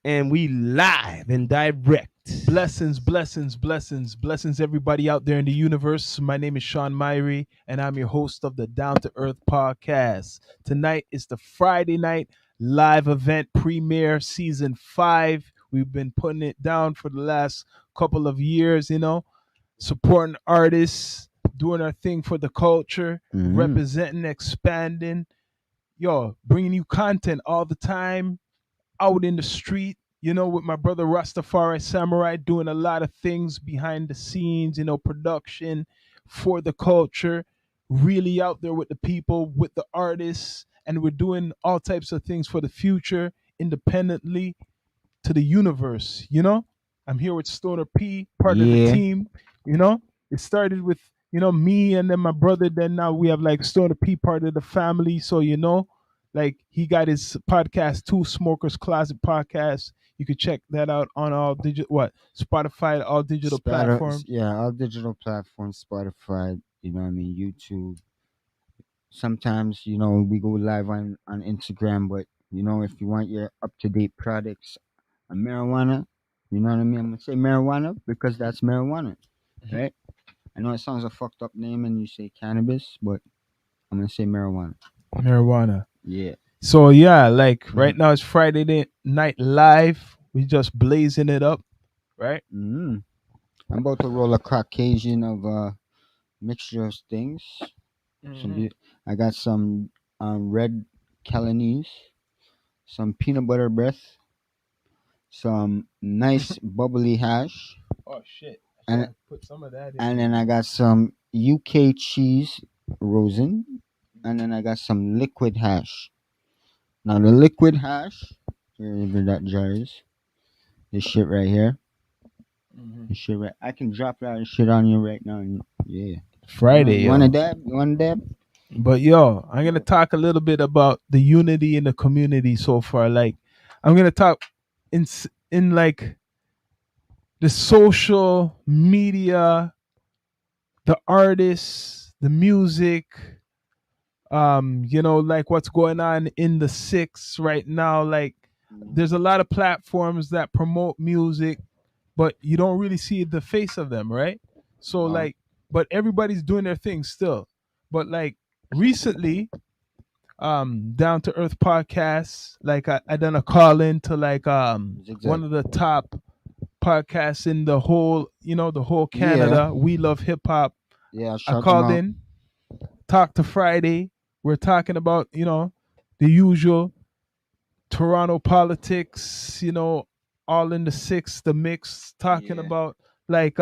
and we live and direct. Blessings, blessings, blessings, blessings, everybody out there in the universe. My name is Sean Myrie, and I'm your host of the Down to Earth podcast. Tonight is the Friday night live event premiere, season 5. We've been putting it down for the last couple of years, supporting artists, doing our thing for the culture, Mm. representing, expanding, bringing you content all the time out in the street, with my brother Rastafari Samurai doing a lot of things behind the scenes, production for the culture, really out there with the people, with the artists, and we're doing all types of things for the future independently to the universe. I'm here with Stoner P, part of the Yeah. team. It started with me and then my brother. Then now we have like Stoner P, part of the family. So like he got his podcast, Two Smokers Closet Podcast. You could check that out on all digital Spotify, all digital platforms. Yeah, all digital platforms, Spotify, YouTube. Sometimes, we go live on Instagram, but if you want your up to date products on marijuana, you know what I mean? I'm gonna say marijuana because that's marijuana, right? I know it sounds a fucked up name and you say cannabis, but I'm gonna say marijuana. Marijuana. Yeah. So yeah, like right Mm-hmm. now it's Friday night live. We just blazing it up, right? Mm-hmm. I'm about to roll a Caucasian of mixture of things. Mm-hmm. I got some red Calanese, some peanut butter breath, some nice bubbly hash, Oh shit! I should and have put some of that in and there. then I got some UK cheese rosin, and then I got some liquid hash. Now the liquid hash, wherever that jar is, this shit right here, Mm-hmm. this shit right. I can drop that shit on you right now. Yeah. Friday, You want a yo. dab? You want a dab? But yo, I'm gonna talk a little bit about the unity in the community so far. Like, I'm gonna talk in like the social media, the artists, the music, like what's going on in the six right now. Like, there's a lot of platforms that promote music, but you don't really see the face of them, right? So No. like, but everybody's doing their thing still. But like recently, Down to Earth podcasts, like I done a call in to like Zigzag. one of the top podcasts in the whole, the whole Yeah. Canada. We love hip hop. Yeah. I Shout them called out. in, talked to Friday. We're talking about, the usual Toronto politics, all in the six, the mix, talking Yeah. about like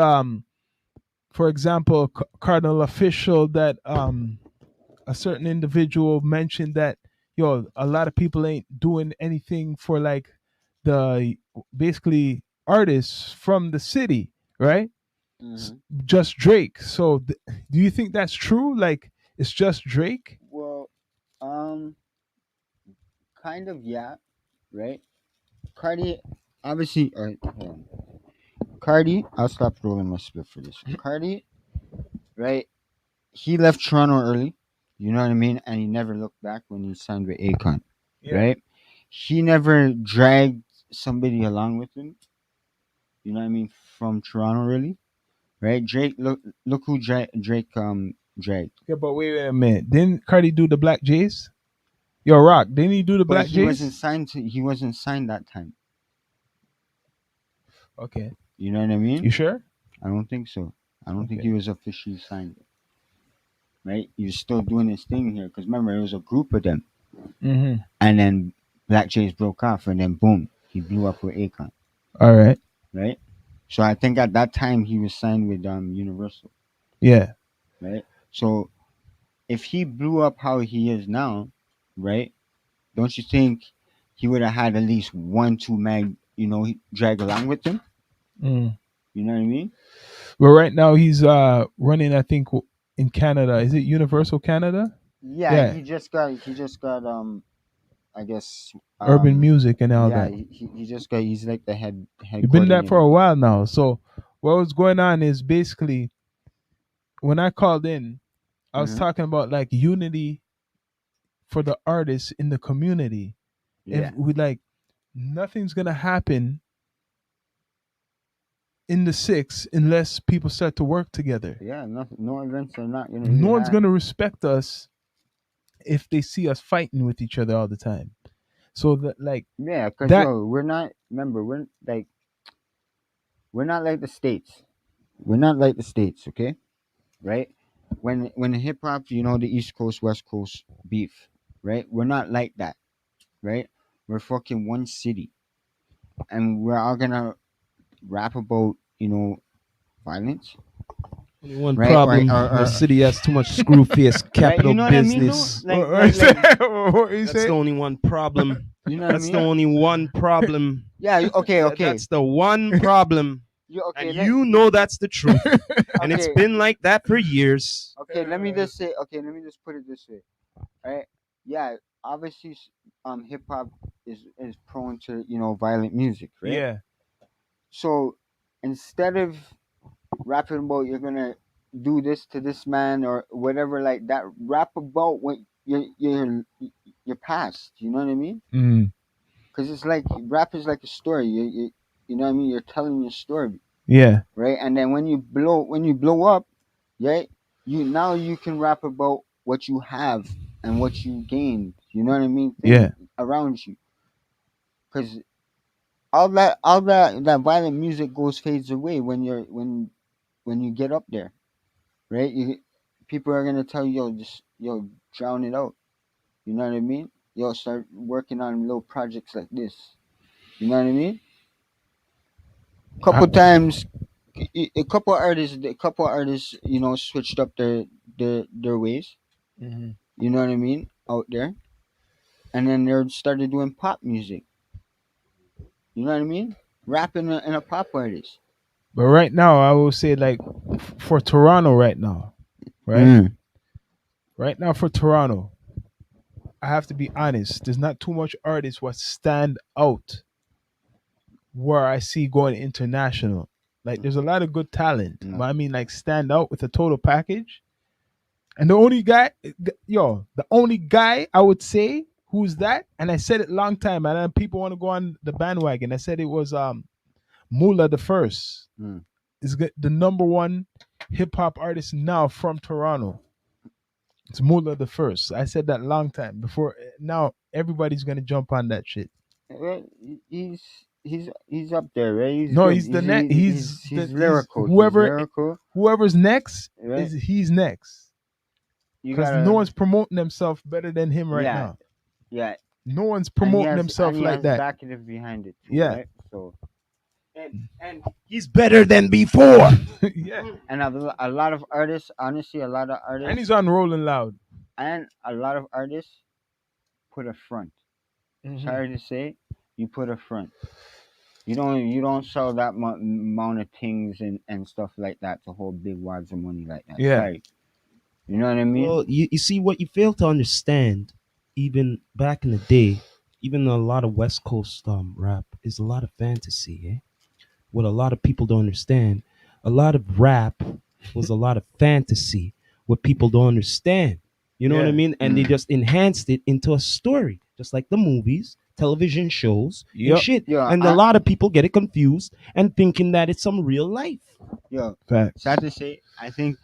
for example, Cardinal official that a certain individual mentioned that a lot of people ain't doing anything for like the basically artists from the city, right? Mm-hmm. Just Drake. So do you think that's true? Like it's just Drake? Well, um, kind of, yeah, right? Cardi, obviously, hold on. Cardi, I'll stop rolling my split for this one. Cardi, right? He left Toronto early, you know what I mean? And he never looked back when he signed with Akon, Yeah. right? He never dragged somebody along with him, you know what I mean, from Toronto, really, right? Drake, look who Drake dragged. Yeah, but wait a minute. Didn't Cardi do the Black Jays? Yo, Rock, didn't he do the But Black Jays? he wasn't signed that time. Okay. You know what I mean? You sure? I don't think so. I don't think he Okay. was officially signed, right? He was still doing his thing here because remember it was a group of them, Mm-hmm. and then Black Jays broke off, and then boom, he blew up with Akon, All right. right? So I think at that time he was signed with Universal, Yeah. right? So if he blew up how he is now, right? Don't you think he would have had at least one, two mag, drag along with him? Mm. You know what I mean? Well, right now he's running, I think, in Canada. Is it Universal Canada? Yeah, Yeah, he just got I guess urban music and all yeah, that. he just got he's like the head You've been there for coordinator. a while now. So what was going on is basically when I called in, I was Mm-hmm. talking about like unity for the artists in the community. If Yeah. we like nothing's gonna happen in the six unless people start to work together. Yeah, nothing. No events are not gonna No really one's happen. gonna respect us if they see us fighting with each other all the time. So that like Yeah, cause that yo, we're not. Remember, we're not like the states. We're not like the states. Okay, right? When hip hop, the East Coast West Coast beef, right? We're not like that, right? We're fucking one city, and we're all gonna rap about violence, Only one right? problem: the city has too much screw face Right? You capital know what I mean, though? business. what you That's say? the only one problem. You know what I That's the mean? only one problem. Yeah. Okay. Okay. That's the one problem. You And okay? you know that's the truth. And it's Okay. been like that for years. Okay. Let me just say. Okay. Let me just put it this way. Right? Yeah. Obviously, hip hop is prone to violent music, right? Yeah. So instead of rapping about you're gonna do this to this man or whatever like that, rap about what your past. You know what I mean? Mm. Because it's like rap is like a story. You know what I mean? You're telling your story, Yeah. right? And then when you blow up, right? You can rap about what you have and what you gained. You know what I mean? Yeah. Things around you, because all that violent music goes fades away when you get up there, right? People are gonna tell you, yo, just drown it out. You know what I mean? Yo, start working on little projects like this. You know what I mean? Couple times, a couple artists, switched up their ways. Mhm. You know what I mean? Out there, and then they started doing pop music. You know what I mean? Rapping in a pop artist. But right now, I will say like for Toronto right now, right? Mm. Right now for Toronto, I have to be honest. There's not too much artists what stand out where I see going international. Like there's a lot of good talent, No. but I mean like stand out with a total package. And the only guy I would say who's that, and I said it long time, and then people want to go on the bandwagon. I said it was Mula the First. Mm. Is the number one hip hop artist now from Toronto. It's Mula the First. I said that long time before. Now everybody's gonna jump on that shit. Well, he's up there, right? He's No, good. he's the next. He's lyrical. He's Whoever lyrical, whoever's next right? is he's next You because gotta, no one's promoting themselves better than him right yeah, now. yeah, No one's and he promoting has himself like that. backing behind it too, Yeah. right? So And he's better than before. Yeah, and a lot of artists, honestly, and he's on Rolling Loud. and a lot of artists put a front. Sorry to say, you put a front. You don't sell that amount of things and stuff like that to hold big wads of money like that. Yeah. Sorry, you know what I mean? Well, you see what you fail to understand, even back in the day, even a lot of West Coast rap is a lot of fantasy, eh? What a lot of people don't understand, a lot of rap was a lot of fantasy, what people don't understand. You know what I Yeah. mean? And they Mm. just enhanced it into a story, just like the movies, television shows, and Yep. shit. Yeah, And a lot of people get it confused and thinking that it's some real life. Yo, Facts. sad to say, I think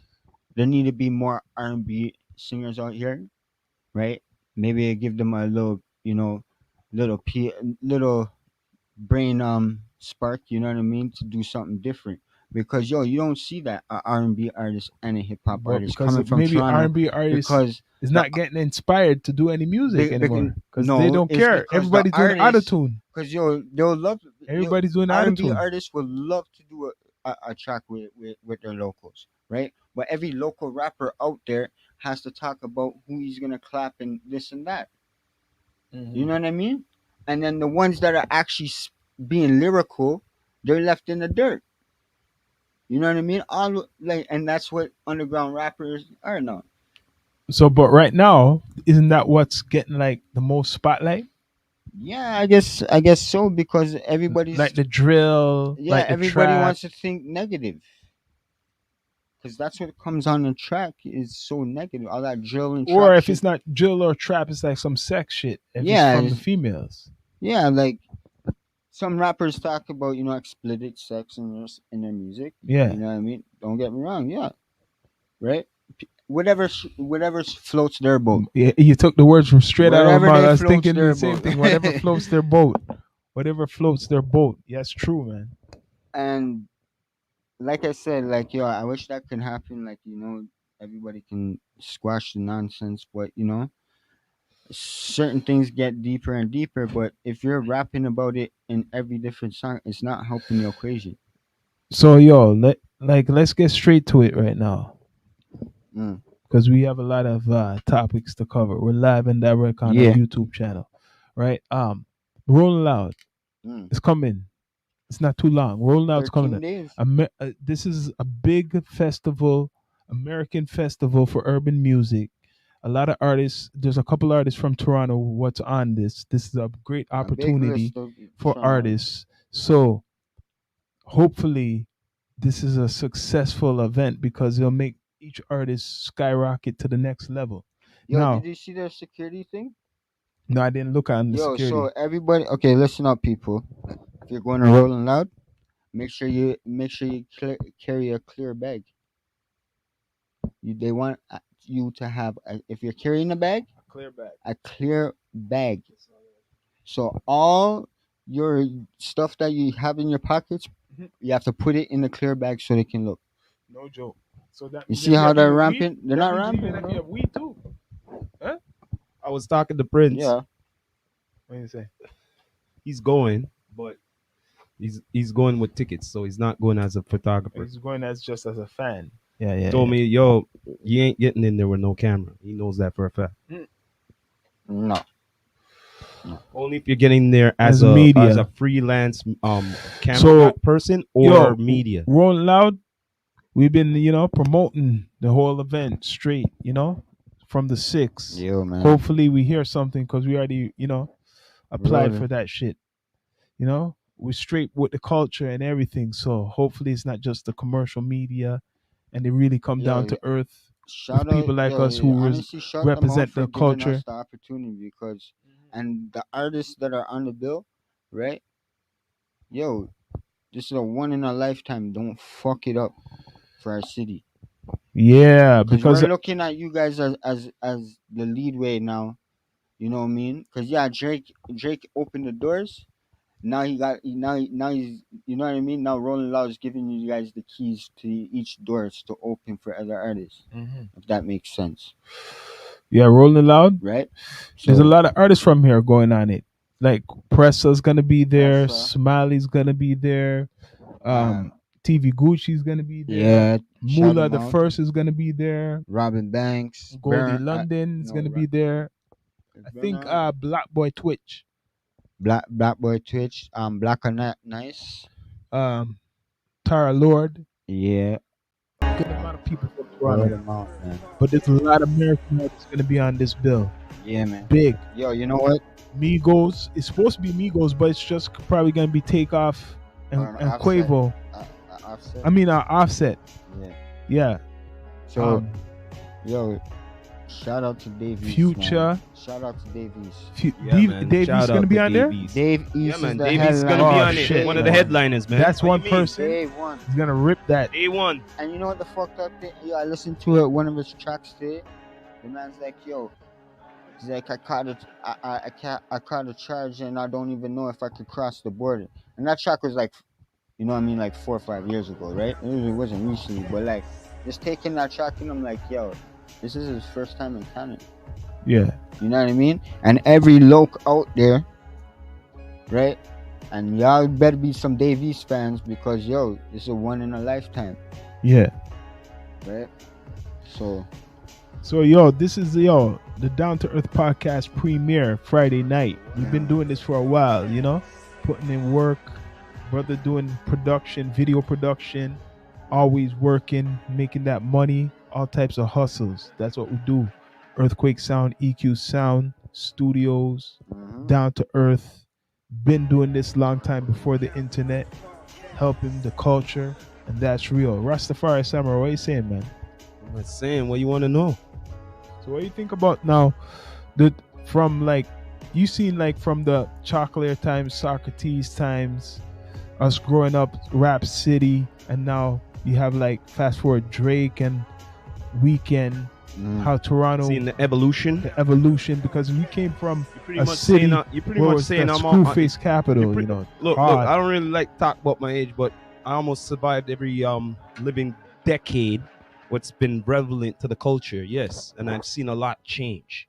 there need to be more R&B singers out here, right? Maybe give them a little, little brain spark. You know what I mean? To do something different. Because you don't see that a R&B artist and a hip hop But artist because coming of from maybe Toronto R&B artists because is the not getting inspired to do any music Be- anymore becau- because no, they don't it's care. because the Everybody's doing artists, autotune. because they'll love Everybody's doing R&B autotune. artists would love to do a track with their locals, right? But every local rapper out there has to talk about who he's gonna clap and this and that. You know what I mean? And then the ones that are actually being lyrical, they're left in the dirt. You know what I mean? All like, and that's what underground rappers are now. So, but right now, isn't that what's getting like the most spotlight? Yeah, I guess so because Like the drill, yeah, like the everybody trap, wants to think negative because that's what comes on the track is so negative. All that drill and or trap if shit. it's not drill or trap, it's like some sex shit. If it's Yeah, from the females. yeah, like some rappers talk about, explicit sex in their music. Yeah. You know what I mean? Don't get me wrong. Yeah, right. Whatever floats their boat. You took the words from straight out of my Wherever mouth. they I was floats thinking the their same boat. thing. Whatever floats their boat. Whatever floats their boat. Yeah, it's true, man. And like I said, like yo, I wish that could happen. Like everybody can squash the nonsense, but certain things get deeper and deeper. But if you're rapping about it in every different song, it's not helping the equation. So yo, let's get straight to it right now Mm. because we have a lot of topics to cover. We're live and direct on our Yeah. YouTube channel, right? Rolling Loud Mm. is coming. It's not too long. Rolling Loud's coming. 13 days. This is a big festival, American festival for urban music. A lot of artists. There's a couple artists from Toronto. What's on this? This is a great A big opportunity list of for Toronto. artists. So hopefully this is a successful event because it'll make each artist skyrocket to the next level. Yo, did Now, you see their security thing? no, I didn't look on the Yo, security. so everybody, okay, listen up, people. If you're going to Rolling Loud, make sure you carry a clear bag. They want you to have, if you're carrying a bag, Clear back. a clear bag. So all your stuff that you have in your pockets, Mhm. you have to put it in the clear bag so they can look. No joke. So that You means see if you how have they're even weed, ramping? They're that not means even ramping, if you bro. have weed too. Huh? I was talking to Prince. Yeah. What do you say? He's going, but he's going with tickets, so he's not going as a photographer. He's going as just as a fan. Yeah, He yeah. told yeah. me, "Yo, you ain't getting in there with no camera." He knows that for a fact. No. Only if you're getting there As as media. a freelance camera So, person Yo, or media. Rolling Loud, we've been, promoting the whole event straight, from the 6th. Yo, man. Hopefully we hear something because we already, applied Rolling. for that shit. We're straight with the culture and everything. So hopefully it's not just the commercial media and they really come down Yo, to earth shout with out, people like yo, us who honestly, shout them out represent for the giving us culture. the opportunity because, and the artists that are on the bill, right? Yo, this is a one in a lifetime. Don't fuck it up for our city. Yeah, Because we're because looking at you guys as the lead way now. You know what I mean? Because yeah, Drake opened the doors. Now he's you know what I mean. Now Rolling Loud is giving you guys the keys to each doors to open for other artists. If that makes sense, yeah, Rolling Loud. right? There's a So lot of artists from here going on it. Like Pressa's gonna be there, Pressa, Smiley's gonna be there, uh, TV Gucci's gonna be there, yeah, shout Mula them the out. First is gonna be there, Robin Banks, Goldie London is no, gonna be there. I think Black Boy Twitch, Black Boy Twitch, Black and Nice, um, Tara Lord, yeah, good amount of people from word Toronto. them out, man. But there's a lot of American artists gonna be on this bill. Yeah, man. Big. Yo, you know what? Migos. It's supposed to be Migos, but it's just probably gonna be Takeoff and, Or an and Offset. Quavo. Offset. I mean, Offset. Yeah. Yeah. So, yo, shout out to Dave East, Future. man. Shout out to Dave East. Dave East gonna be on there. Dave East Yeah, man. is the Davies gonna be headliner. on it. shit, One of the man. headliners, man. That's What one you mean? person. Day one. He's gonna rip that. Day one. And you know what the fucked up thing? Yo, I listened to it, one of his tracks today. The man's like, yo, he's like, I caught a charge and I don't even know if I could cross the border. And that track was like, you know what I mean, like 4 or 5 years ago, right? It wasn't recently, but like, just taking that track and I'm like, yo, this is his first time in Canada. Yeah. You know what I mean? And every loc out there, right? And y'all better be some Dave East fans because, yo, this is a one in a lifetime, Yeah. right? So, So this is the Down to Earth podcast premiere Friday night. We've been doing this for a while, putting in work, brother doing production, video production, always working, making that money, all types of hustles. That's what we do. Earthquake Sound, EQ Sound, Studios, Down to Earth. Been doing this long time before the internet, helping the culture, and that's real. Rastafari Samurai, what are you saying, man? I'm saying, what you want to know? So what do you think about now, from like you seen like from the Chocolate times, Socrates times, us growing up, Rap City, and now you have like fast forward Drake and Weekend, how Toronto, Seeing the evolution. the evolution, because we came from You're pretty a much city saying. You're pretty where it much was saying the I'm screw on. face capital, Look, look. hard. I don't really like talk about my age, but I almost survived every living decade. What's been relevant to the culture, yes, and I've seen a lot change.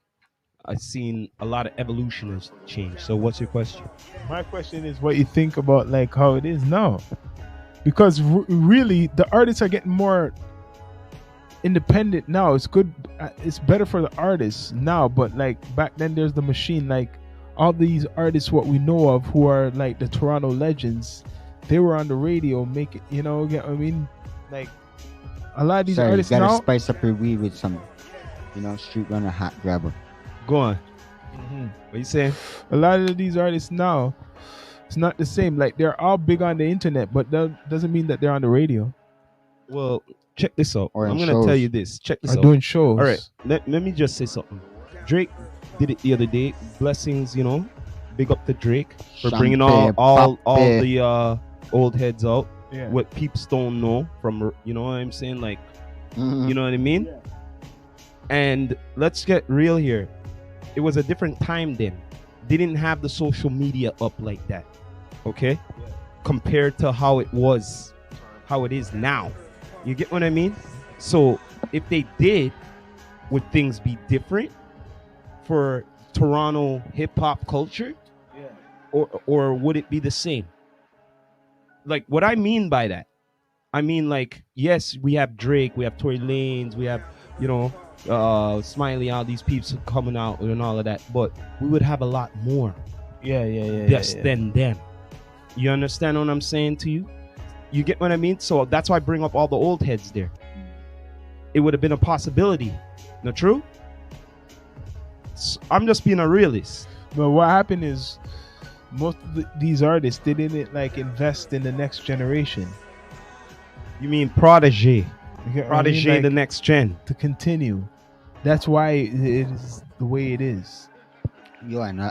I've seen a lot of evolution has changed. So, what's your question? My question is what you think about like how it is now, because really the artists are getting more independent now. It's good, it's better for the artists now, but like back then there's the machine. Like all these artists what we know of who are like the Toronto legends, they were on the radio making, get what I mean, like a lot of these Sorry, you artists gotta now. spice up your weed with some, street runner hot grabber. Go on. Mhm. What you saying? A lot of these artists now, it's not the same. Like they're all big on the internet, but that doesn't mean that they're on the radio Well, check this out. Or in I'm gonna shows. tell you this. Check this or out. doing shows. All right, let me just say something. Drake did it the other day. Blessings, big up to Drake for bringing Champagne, all pape. the old heads out. Yeah. What peeps don't know from, you know what I'm saying? Like, Mhm. you know what I mean? Yeah. And let's get real here. It was a different time then. They didn't have the social media up like that. Okay? Yeah. Compared to how it was, how it is now. You get what I mean? So if they did, would things be different for Toronto hip hop culture? Yeah. Or would it be the same? Like what I mean by that, I mean like yes, we have Drake, we have Tory Lanez, we have Smiley, all these peeps coming out and all of that, but we would have a lot more Yeah. yes than them. You understand what I'm saying to you? You get what I mean? So that's why I bring up all the old heads there. It would have been a possibility. Not true? I'm just being a realist. But what happened is most of these artists, they didn't like invest in the next generation. You mean protege? You get what I Protege, mean? Like, the next gen. to continue. That's why it is the way it is. Yo, and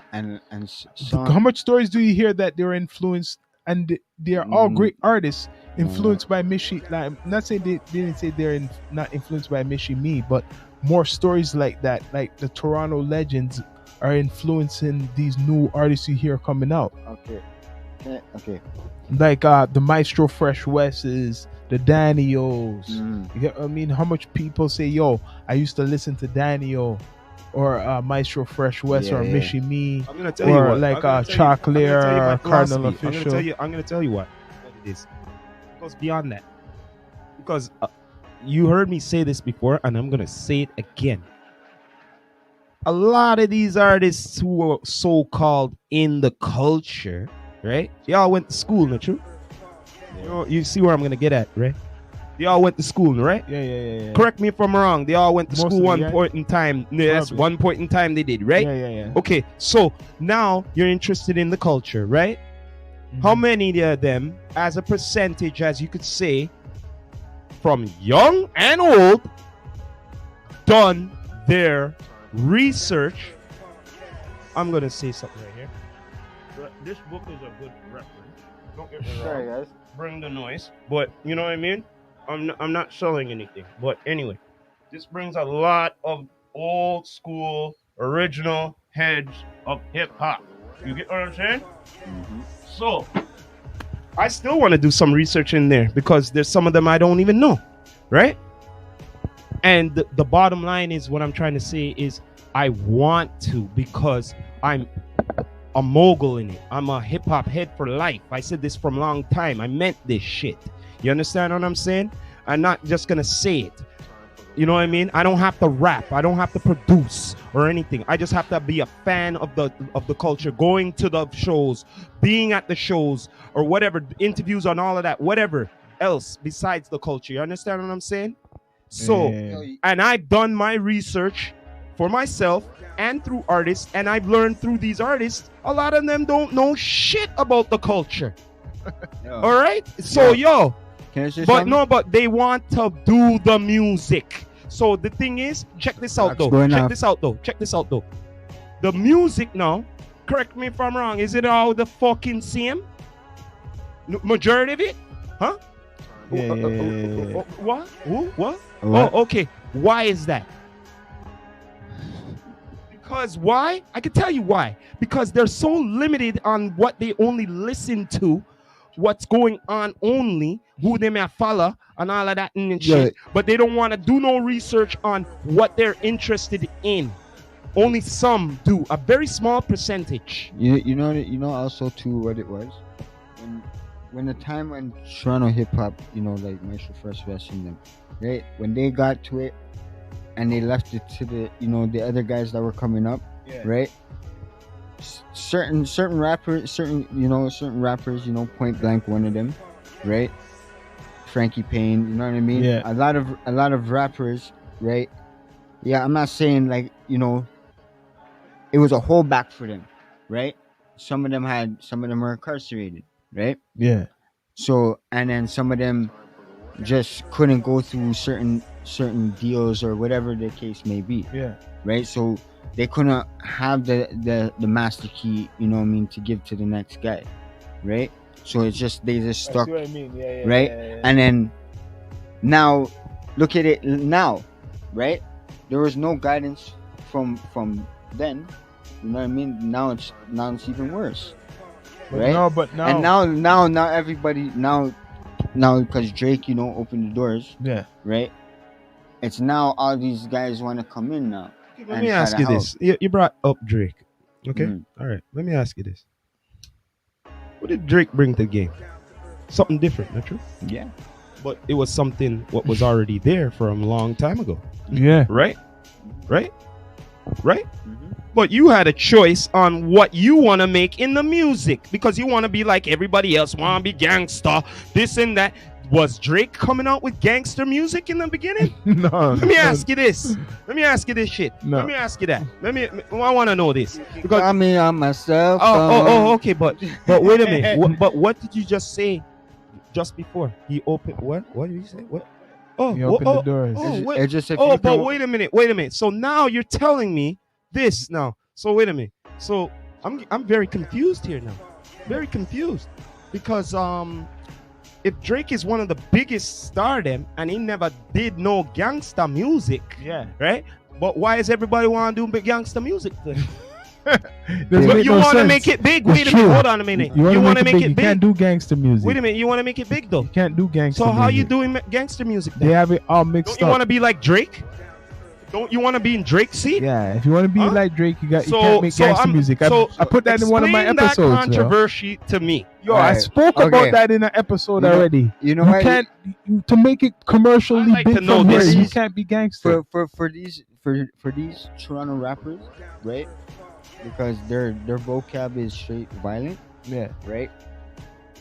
so How much stories do you hear that they're influenced and they are all great artists influenced by Michi? Like, I'm not saying they didn't say they're not influenced by Michi Me, but more stories like that, like the Toronto legends are influencing these new artists you hear coming out. okay. Okay. Like the Maestro Fresh West's, the Daniels. Mm. You get what I mean? How much people say, yo, I used to listen to Daniel or Maestro Fresh West or Yeah. Michi Me. I'm gonna tell you Or what. like I'm gonna tell you- Chocolate I'm gonna tell you my or Cardinal philosophy. Official. I'm gonna tell you what it is. It goes beyond that. Because you heard me say this before, and I'm gonna say it again. A lot of these artists who are so-called in the culture, right? They all went to school, not true? You see where I'm gonna get at, right? They all went to school, right? Yeah. Correct me if I'm wrong. They all went to Most of school them, one yeah. point in time. Yes, Probably. one point in time they did, right? Yeah. Okay, so now you're interested in the culture, right? How Mhm. many of them, as a percentage, as you could say, from young and old, done their research? I'm gonna say something right here. This book is a good reference. Don't get me wrong. Sorry, guys. Bring the noise, but you know what I mean. I'm not selling anything, but anyway, this brings a lot of old school original heads of hip hop. You get what I'm saying? Mhm. So I still want to do some research in there because there's some of them I don't even know, right? And the bottom line is what I'm trying to say is I want to because I'm a mogul in it. I'm a hip hop head for life. I said this from a long time. I meant this shit. You understand what I'm saying? I'm not just gonna say it. You know what I mean? I don't have to rap. I don't have to produce or anything. I just have to be a fan of the culture, going to the shows, being at the shows or whatever, interviews on all of that, whatever else besides the culture. You understand what I'm saying? So, Yeah. and I've done my research for myself and through artists, and I've learned through these artists, a lot of them don't know shit about the culture. All right? So, yo, Can I say but something? no, but they want to do the music. So the thing is, check this out What's though. going Check on? this out though. Check this out though. The music now correct me if I'm wrong. Is it all the fucking same? Majority of it? Huh? Yeah. What? Who? What? What? Oh, okay. Why is that? Because why? I can tell you why. Because they're so limited on what they only listen to, what's going on only, who they may follow, and all of that and Yeah. shit. But they don't want to do no research on what they're interested in. Only some do. A very small percentage. You know also too what it was when the time when Toronto hip hop, like Maestro Fresh West and them, right, when they got to it and they left it to the other guys that were coming up, Yeah. right? Certain rappers, Point Blank, one of them, right? Frankie Payne, you know what I mean? Yeah. A lot of rappers, right? Yeah, I'm not saying like it was a holdback for them, right? Some of them were incarcerated, right? Yeah. So and then some of them just couldn't go through certain deals or whatever the case may be, Yeah. right? So they couldn't have the master key, to give to the next guy, right? So it's just they just stuck, I mean. Yeah. right? Yeah. And then now look at it now, right? There was no guidance from then, you know what I mean? Now it's even worse, right? But now. And now everybody now because Drake, opened the doors, Yeah. right? It's now all these guys want to come in now. Let and me try ask to you help. this. You brought up Drake. Okay? Mhm. All right. Let me ask you this. What did Drake bring to the game? Something different, not true? Yeah. But it was something what was already there from a long time ago. Yeah. Right? Right? Right? Mhm. But you had a choice on what you want to make in the music because you want to be like everybody else, want to be gangster, this and that. Was Drake coming out with gangster music in the beginning? No. Let me ask you this. Let me ask you this shit. No. Let me ask you that. I want to know this because I mean, on myself. okay, but wait a minute. But what did you just say just before he opened? What did you say? What? Oh, He opened the doors. wait. It's just if Oh, you but can- wait a minute. So now you're telling me this now. So wait a minute. So I'm very confused here now. Very confused because if Drake is one of the biggest stardom and he never did no gangster music, Yeah. right? But why is everybody want to do big gangster music then? Doesn't But make you no want to sense. make it big. It's Wait a minute. true. Hold on a minute. You You want to make make it You big. can't do gangster music. Wait a minute. You want to make it big though. You can't do gangster So how you music. doing gangster music They then? have it all Don't mixed you up. want to be like Drake? Don't you want to be in Drake's seat? Yeah, if you want to be Huh? like Drake, you can't make So gangster I'm- music. so I put that in one of my explain that episodes. controversy to me. Yo, I Right. spoke Okay. about that in an episode You know- already. You know You what? can't to make it commercially I like big to know from here. this. You can't be gangster. for these Toronto rappers, right? Because their vocab is straight violent, Yeah. right?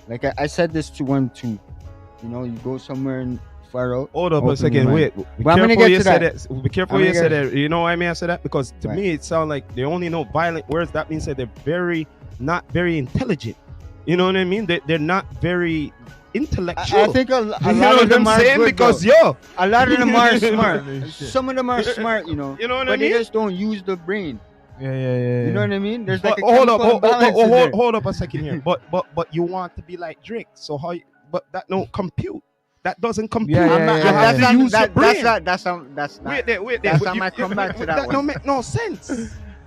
Like I said this to one too. You go somewhere in far out. Hold up a open second. your Wait. mind. Be Well, I'm gonna careful get you to said that. that. Be careful I'm you gonna said get- that. You know why I mean I said that? Because to Right. me it sounds like they only know violent words. That means that they're not very intelligent. You know what I mean? They're not very intellectual. I think a you lot know of what them I'm are saying? good, Because though. A lot of them are smart. Shit. Some of them are smart, You know what but I they mean? just don't use the brain. Yeah. You know what I mean? There's like But a hold up, chemical imbalance in there. hold up a second here. But you want to be like Drake, so how? But that don't compute. That doesn't compute. Yeah, I'm not, You have that's to not, use your brain. that's not. Wait there. That's But how I come back to that That one. don't make no sense.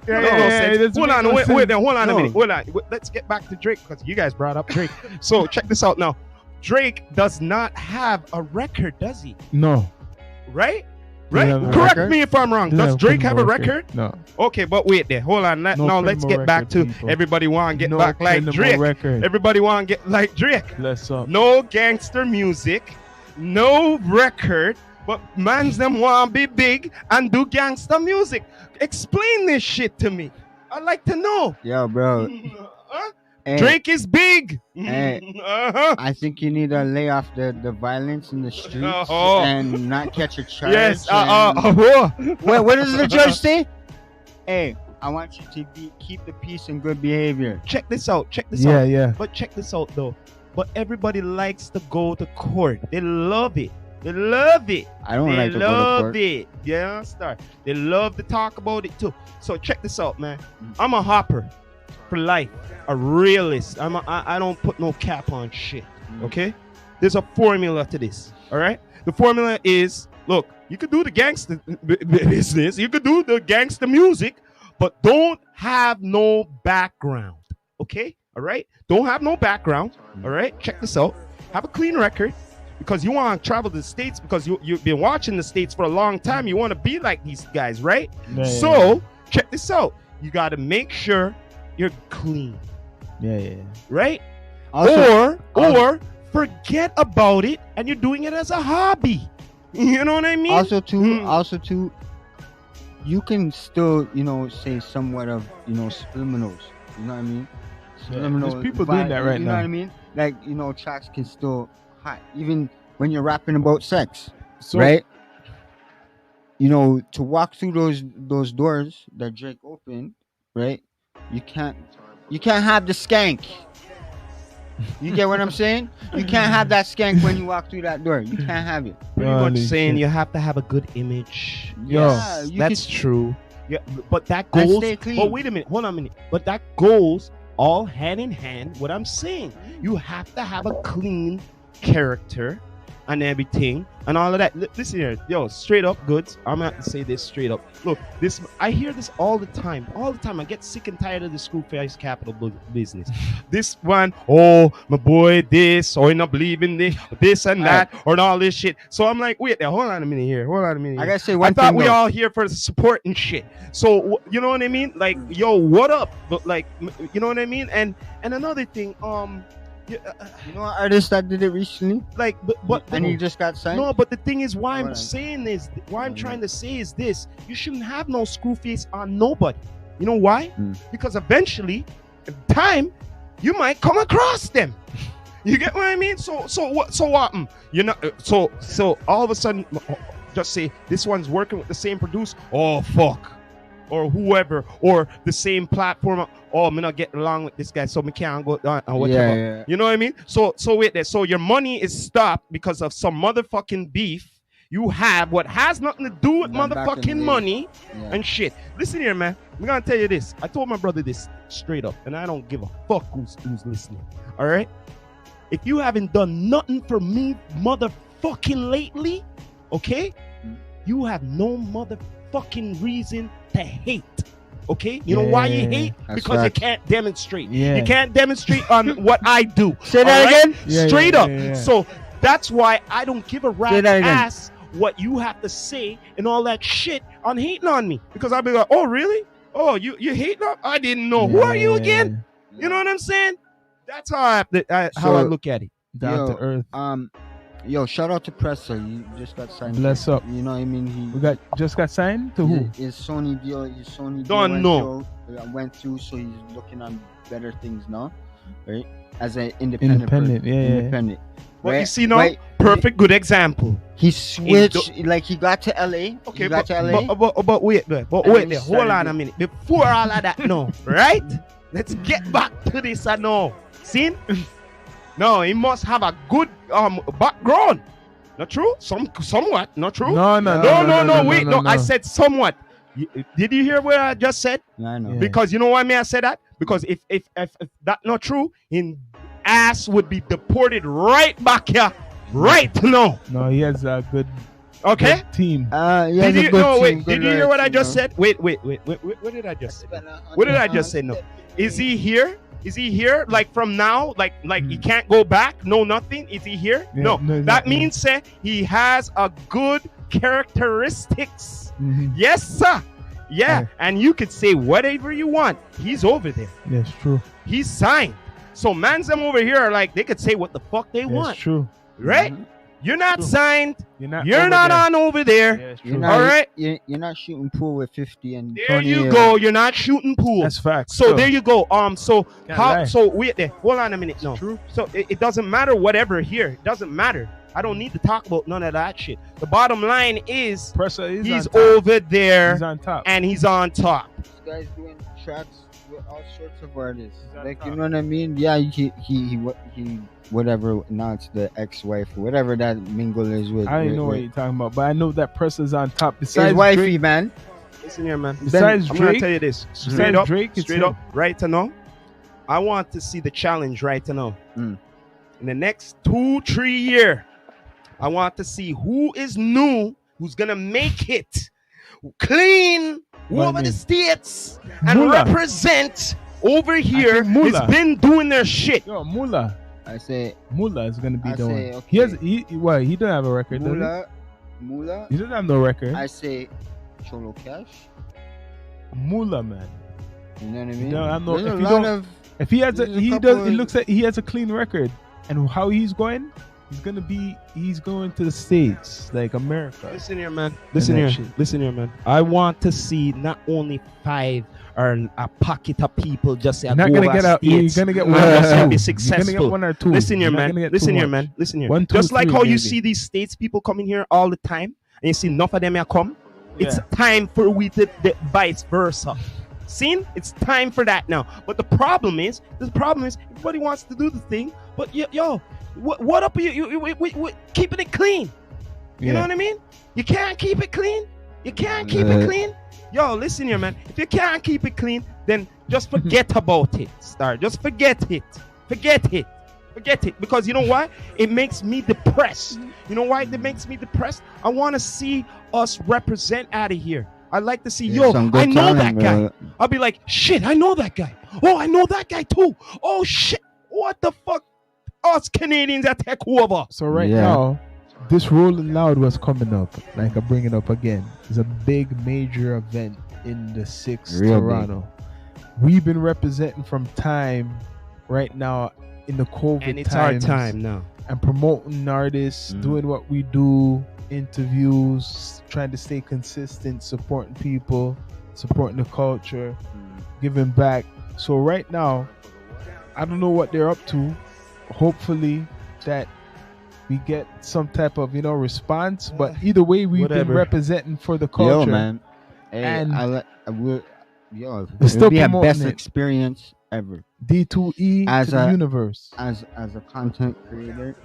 Yeah, No yeah, sense. it doesn't Hold make on, no wait sense. there. Hold on a No. minute. Hold on. Let's get back to Drake because you guys brought up Drake. So check this out now. Drake does not have a record, does he? No. Right? Doesn't Right? have a Correct record? me if I'm wrong. Doesn't Does a Drake have a criminal record? No. Okay, but wait there. Hold on. No Now let's criminal get back to record, people. everybody want to get No back like criminal Drake. record. Everybody want to get like Drake. Let's up. No gangster music, no record, but mans them want to be big and do gangster music. Explain this shit to me. I'd like to know. Yo, bro. Huh? Hey, Drake is big. Hey. Uh-huh. I think you need to lay off the violence in the streets Oh. and not catch a charge. Yes. and- Wait, What does the judge say? Hey, I want you to keep the peace and good behavior. check this out. Check this Yeah, out. yeah. But check this out though. But everybody likes to go to court. They love it. They love it. I don't They like to go to love court. it. Yeah, start. They love to talk about it too. So check this out, man. Mm. I'm a hopper. for life, a realist. I don't put no cap on shit. Okay, there's a formula to this. All right, the formula is: look, you could do the gangster business, you could do the gangster music, but don't have no background. Okay, all right, don't have no background. All right, check this out. Have a clean record. Because you want to travel to the States, because you've been watching the States for a long time. You want to be like these guys, right? Yeah, so check this out. You got to make sure you're clean. Yeah. Right? Also, or forget about it and you're doing it as a hobby. You know what I mean? Also too, you can still, say somewhat of, subliminals. You know what I mean? There's people doing that right You now. know what I mean? Like, tracks can still hot, even when you're rapping about sex, So, right? To walk through those doors that Drake opened, right? You can't have the skank. You get what I'm saying? You can't have that skank when you walk through that door. You can't have it. Pretty Holy much saying shit. you have to have a good image. Yo, Yeah, you That's can- true. Yeah, but that And goes. stay clean. But wait a minute, hold on a minute. But that goes all hand in hand. What I'm saying, you have to have a clean character and everything and all of that. Listen here, yo, straight up goods. I'm gonna have to say this straight up. Look, this I hear this all the time. All the time. I get sick and tired of the screw face capital business. This one, oh my boy, this or not believing this and that or all this shit. So I'm like, wait there, hold on a minute here. Hold on a minute. I Here. gotta say I one thought thing. we though. all here for the support and shit. So you know what I mean? Like, yo, what up? But like, you know what I mean? And another thing, yeah, You know an artist that did it recently, like, but and he just got signed. no, but the thing is, why I'm Hold on. saying is, why I'm Hold trying on. to say is this: you shouldn't have no screw face on nobody. You know why? Hmm. Because eventually, in time, you might come across them. You get what I mean? So what? So what? You know? So all of a sudden, just say this one's working with the same producer. Oh fuck. Or whoever, or the same platform. Oh, I'm not getting along with this guy, so me can't go on or whatever. Yeah. You know what I mean? So wait there. So your money is stopped because of some motherfucking beef you have, what has nothing to do with Back in the motherfucking day. money Yeah. and shit. Listen here, man. I'm gonna tell you this. I told my brother this straight up, and I don't give a fuck who's listening. All right. If you haven't done nothing for me, motherfucking lately, okay, you have no motherfucking reason to hate. Okay, you know why you Yeah. hate? That's Because you right. can't demonstrate. Yeah. You can't demonstrate on what I do. Say that all right? again. Yeah, Straight yeah, up. yeah, yeah. So that's why I don't give a Say rat's that again. ass what you have to say and all that shit on hating on me. Because I'll be like, oh really? Oh, you hating on? I didn't know. Who are you again? You know what I'm saying? That's how how I So- look at it. Down to earth. Yo, shout out to Presser. You just got signed. Bless up. You know what I mean? He We just got signed to who? His Sony deal. Don't know. Went through, so he's looking on better things now, right? As an independent. Independent, yeah. Independent. But you right? see now, Right? perfect good example. He switched. Like he got to LA. Okay, he got to LA. but wait there. But And wait then there. he Hold on started a minute. Before all of that, no, right? Let's get back to this. I know. See? No, he must have a good background. Not true? Somewhat. Not true? No. Wait, no. I said somewhat. Did you hear what I just said? I know. Yeah. Because you know why may I say that? Because if that not true, in ass would be deported right back here, right now. No, he has a good, Okay. good team. Yeah. Did you, no, wait. Good Did you hear what I team, just bro. said? Wait. What did I just say? What did I just say? No. Is he here? Is he here? Like from now? Like he can't go back? No, nothing. Is he here? Yeah, no. no, he's That not, means say he has a good characteristics. Mhm. Yes, sir. Yeah. Yeah. And you could say whatever you want. He's over there. That's true. He's signed. So mans them over here are like they could say what the fuck they That's want. true. Right? Mhm. You're not True. signed. You're not. You're over not there. on over there. Yeah, that's You're true. not, All right. You're not shooting pool with 50 and There 20. you go. You're not shooting pool. That's facts. So there you go. So Can't how? lie. So wait there. Hold on a minute. No. True. So it doesn't matter whatever here. It doesn't matter. I don't need to talk about none of that shit. The bottom line is Pressure is he's on top. over there He's on top. and he's on top. This guy's doing tracks with all sorts of artists. He's on Like, top. you know what I mean? Yeah, he whatever. Now it's the ex-wife, whatever that mingle is with. I don't know what with you're talking about, but I know that Pressure's on top. his Besides wifey, Drake, man. Listen here, man. besides I'm gonna Drake, tell you this besides straight up, Drake, it's straight him. up, right to know. I want to see the challenge right now. Mm. In the next 2-3 year, I want to see who is new, who's gonna make it clean over the Money. states and Mullah. represent over here. think It's Mullah. been doing their shit. Yo, Mullah. I say Mullah is gonna be I the say, one. okay. He has he don't have a record, does Mula, Mula. he? He doesn't have no record. I say Cholo Cash. Mullah, man. You know what I mean? No, I know. There's If a you lot don't- of If he has a, There's a he couple does. It of- looks like he has a clean record, and how he's going, he's going to the States, like America. Listen here, man. Listen that here. shit. Listen here, man. I want to see not only 5 or a pocket of people just say, You're not gonna get out. You're States. gonna get and one just or say two. be You're gonna successful. get one or two. Listen here, You're not man. gonna get Listen too here, much. man. Listen here. 1, 2, Just like 3, how you maybe. see these States people coming here all the time, and you see enough of them here come. It's Yeah. time for we to the vice versa. Seen? It's time for that now. But the problem is everybody wants to do the thing, but yo, what up? You keeping it clean. You know what I mean? You can't keep it clean. You can't keep it clean. Yo, listen here, man. If you can't keep it clean, then just forget about it. Just forget it. Forget it. Forget it. Because you know why? It makes me depressed. You know why it makes me depressed? I want to see us represent out of here. I like to see, Yeah, some good I know that talent, guy. bro. I'll be like, shit, I know that guy. Oh, I know that guy too. Oh, shit. What the fuck? Us Canadians that take over. So right Yeah. now, this Rolling Loud was coming up. Like I bring it up again. It's a big major event in the 6th Real Toronto. We've been representing from time right now in the COVID And it's times, our time now. and promoting artists, Mm. doing what we do, interviews, trying to stay consistent, supporting people, supporting the culture, giving back. So right now, I don't know what they're up to. Hopefully that we get some type of response. But either way, we've been Whatever. representing for the culture. Yo, man. Hey, And I will. Yo, They're still it'll be a promoting best it. experience ever. D2E As to the a- universe. As a content creator,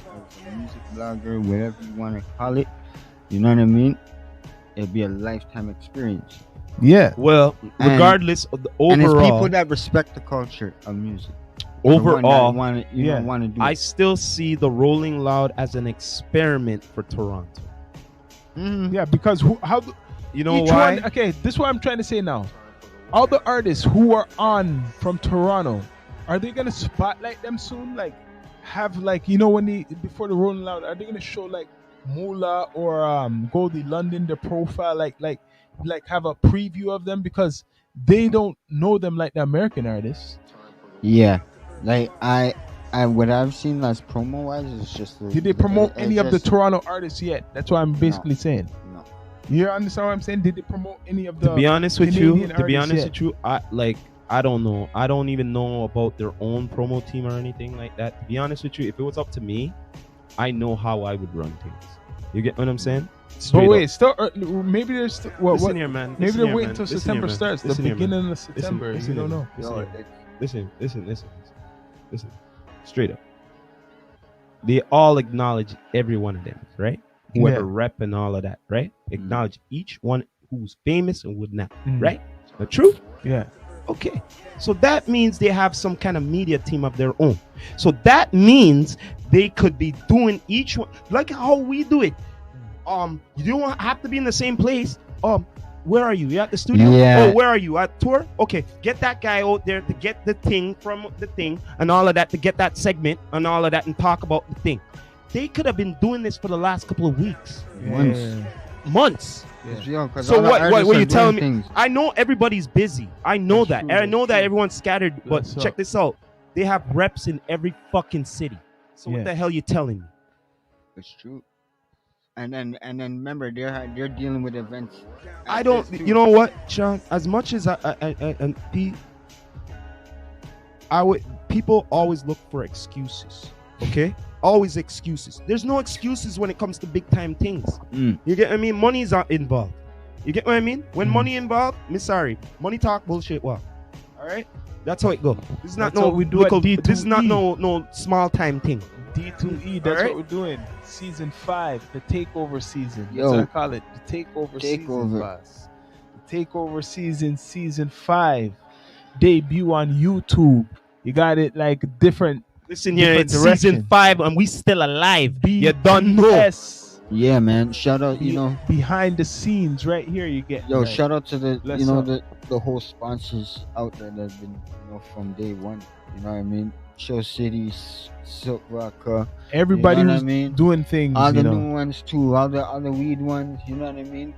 as a music blogger, whatever you want to call it. You know what I mean? It'll be a lifetime experience. Yeah. Well, And- regardless of the And it's overall, people that respect the culture of music. The one that overall, wanna, Yeah. want to do. I still see the Rolling Loud as an experiment for Toronto. Mhm. Yeah, because You know each why? one, okay, this is what I'm trying to say now. All the artists who are on from Toronto, are they gonna spotlight them soon? Like, have when they before the Rolling Loud, are they gonna show like Mula or Goldie London their profile, like have a preview of them because they don't know them like the American artists. Yeah, like I what I've seen as promo wise is just. Did they promote it's any of the just- Toronto artists yet? That's what I'm basically saying. No. You understand what I'm saying? Did they promote any of the? To be honest with you, Canadian artists yet? I don't know. I don't even know about their own promo team or anything like that. To be honest with you, if it was up to me, I know how I would run things. You get what I'm saying? But Straight wait, up. still maybe there's still, Listen here, man. maybe Listen they're here, waiting man. until Listen September here, man. starts, the Listen here, man. beginning of Listen, September. listen You don't here, know. Listen, Yo, here. it's- Listen. Straight up. They all acknowledge every one of them, right? Whoever Yeah. rep and all of that, right? Acknowledge each one who's famous and would not, Mm. right? The truth? Yeah. Okay. So that means they have some kind of media team of their own. So that means they could be doing each one like how we do it. You don't have to be in the same place. Where are you? You at the studio? Yeah. Oh, where are you? At tour? Okay, get that guy out there to get the thing from the thing and all of that, to get that segment and all of that and talk about the thing. They could have been doing this for the last couple of weeks, months. Yo, 'cause So all the what artists were are you telling me? doing things. I know everybody's busy. I know That's that. true, I know that's that true. everyone's scattered, but That's check up. this out. They have reps in every fucking city. So Yeah. what the hell you telling me? It's true. And then remember they're dealing with events. I don't. You know what, Sean? As much as I would. People always look for excuses. Okay, always excuses. There's no excuses when it comes to big time things. Mm. You get what I mean? Money's not involved. You get what I mean? When Mm. money involved, me sorry. Money talk bullshit. What? All right. That's how it go. This is not That's no. what we do local- at D2E. This is not no small time thing. D2E, that's Alright. what we're doing. Season 5, the takeover season. That's Yo. what I call it. The takeover season, Takeover. boss. The takeover season 5. Debut on YouTube You got it like different. Listen here, Different it's season direction. 5 and we still alive. You don't know. BS. Yeah, man. Shout out, Behind the scenes, right here, you get. yo, shout out to the, Bless up. the whole sponsors out there that have been, from day one. You know what I mean? Show Cities, Silk Rocker, Everybody you know what who's I mean? doing things, all the you know. new ones too, all the weed ones. You know what I mean?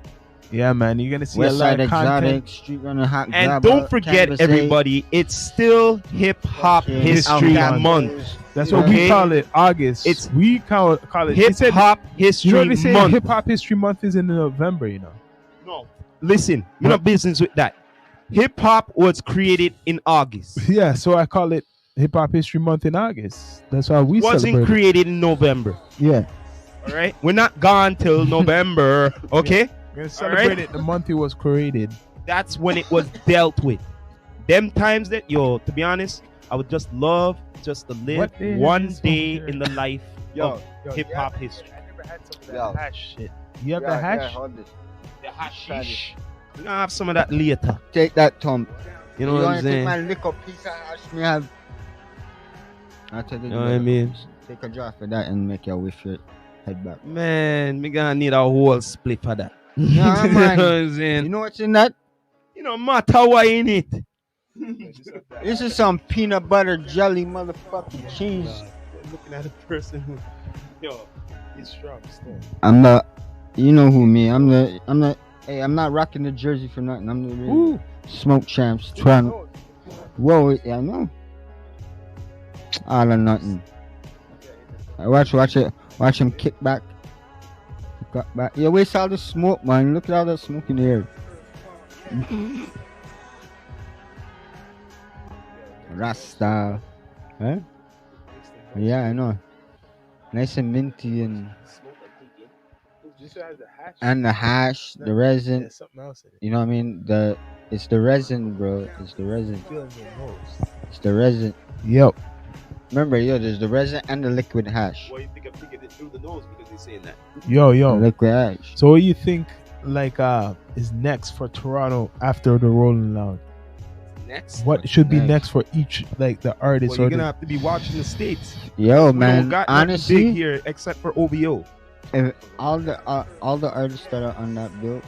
Yeah, man, you're gonna see West a lot Side of content. Exotic, Street Runner, Hot And Grabber, don't forget, Canvas everybody, it's still Hip Hop Fucking History Month. Month. That's you what know we Okay. call it. August. It's we call it. They Hip said- Hop You know History they say Month. Hip Hop History Month is in November. You know. No, listen, we're What? not business with that. Hip hop was created in August. Yeah, so I call it Hip Hop History Month in August. That's why we Wasn't celebrate. created in November. Yeah, All right, we're not gone till November. Okay, we're gonna celebrate it the month it was created. that's when it was dealt with. Them times that, yo, to be honest, I would just love just to live What day is one this day one? in the life of hip hop history. I never had some of Yo. that hash shit. You have the hash? hold this. The hashish. We're gonna have some of that later. Take that, Tom. You know what I'm wanna take saying? my little piece of hash me have? I'll take You know what I mean? Take a draw for that and make your wish your head back. Man, me gonna need a whole split for that. Yeah, You man. know what I'm saying? You know what's in that? You know, matter what in it. This is some peanut butter jelly motherfucking cheese. Looking at a person who, yo, he's strong still. I'm the, you know who me. Hey, I'm not rocking the jersey for nothing. I'm the real Ooh. smoke champs. Trying. Whoa, yeah, I know. All or nothing. Watch it. Watch him kick back. Got back. Yeah, waste all the smoke, man. Look at all that smoke in the air. Rasta. Huh? Yeah, I know. Nice and minty and the hash, the resin. There's something else in it. You know what I mean? It's the resin, bro. It's the resin. Feeling your nose. It's the resin. Yo, Remember, there's the resin and the liquid hash. Why you think I'm thinking it through the nose because he's saying that? yo. The liquid hash. So what do you think like is next for Toronto after the Rolling Loud? Next. What should be Next. next for each like the artist Well, you're or gonna the, have to be watching the states. Yo, We man. don't got nothing big Honestly, here except for OVO. if all the artists that are on that bill,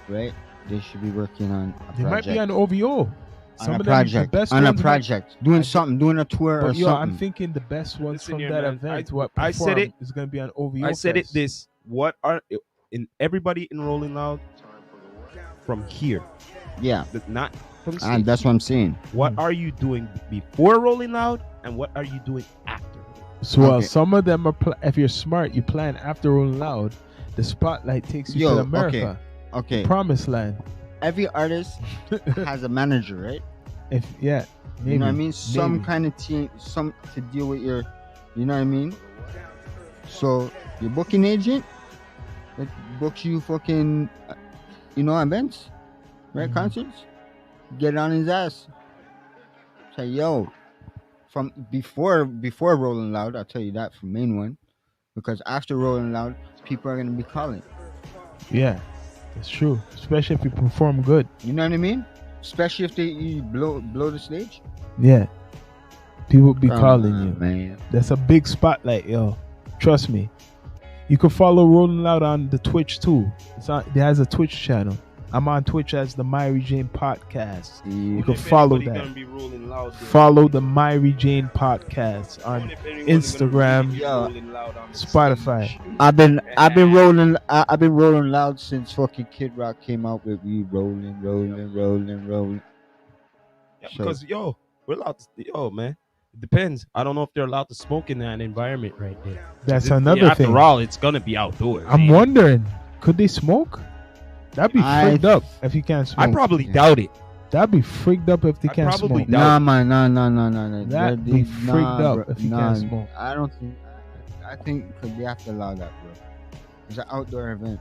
right? They should be working on a they might project. be on OVO. Some on a of them, the project. best On a ones might- project. Doing something. Doing a tour or But yo, I'm something. thinking the best ones Listen from here, that man. event, I- what I said it. is going to be on OVO. I said it Fest. this. What are in everybody in Rolling Loud from here? Yeah. Not from And states. that's what I'm saying. What are you doing before Rolling Loud, and what are you doing after? So Okay. some of them are. If you're smart, you plan after Rolling Loud. The spotlight takes you Yo, to America, Okay. promised land. Every artist has a manager, right? If maybe, You know what I mean? Some maybe. kind of team, some to deal with your, you know what I mean? So your booking agent that books you fucking, events, right? Mhm. Concerts. Get on his ass. Say, yo, from before Rolling Loud, I'll tell you that from main one, because after Rolling Loud, people are gonna be calling. Yeah, that's true. Especially if you perform good. You know what I mean? Especially if you blow the stage. Yeah, people be Come calling on, you. man. That's a big spotlight, yo. Trust me. You can follow Rolling Loud on the Twitch too. It has a Twitch channel. I'm on Twitch as the Myri Jane Podcast. You can follow that. Follow the Myri Jane Podcast on Instagram, Spotify. I've been rolling loud since fucking Kid Rock came out with me rolling. Yeah, So- because we're allowed to. Man, it depends. I don't know if they're allowed to smoke in that environment right there. That's It's- another after thing. all, it's gonna be outdoors. I'm wondering, could they smoke? That'd be I- freaked up if you can't smoke. I probably doubt it. That'd be freaked up if they I can't probably smoke. doubt- Nah, man, no. That'd be freaked up if you can't smoke. I don't think. I think because they have to allow that, bro. It's an outdoor event.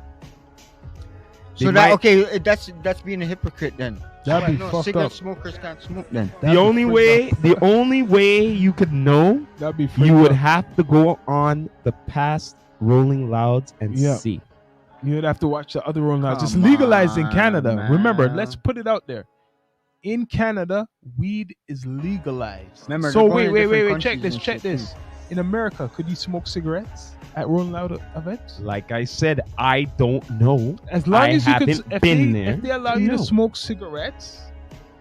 They So might- that's being a hypocrite then. That'd be No, fucked cigarette up. smokers can't smoke then. That'd be freaked The up. only way you could know, That'd be freaked you would up. have to go on the past Rolling Louds and Yeah. see. You'd have to watch the other one now. Just Come legalized in on, Canada. man. Remember, let's put it out there. in Canada, weed is legalized. Remember, So they're going wait, to wait, different wait, wait. Check countries this. and Check shit, too. this. In America, could you smoke cigarettes at Rolling Loud events? Like I said, I don't know. As long I as you could, haven't if been they, there if they allow to you to know. smoke cigarettes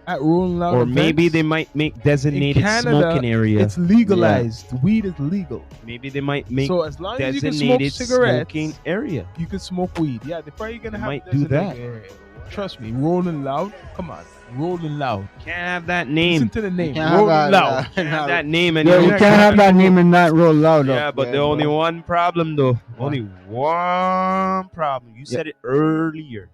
at Rolling Loud Or events, maybe they might make in designated Canada, smoking area. it's legalized. Weed is legal. Maybe they might make So as long as you can smoke designated cigarettes, smoking area. you can smoke weed. Yeah, they're probably gonna They have might do designated that. area. Trust me, Rolling Loud. Come on, Rolling Loud. Can't have that Listen name. to the name, can't have Rolling that, Loud. Can't have that name and Yo, you Yeah, can't have that name and not roll loud. yeah, up. but the only bro. one problem though. What? Only one problem. You said it earlier.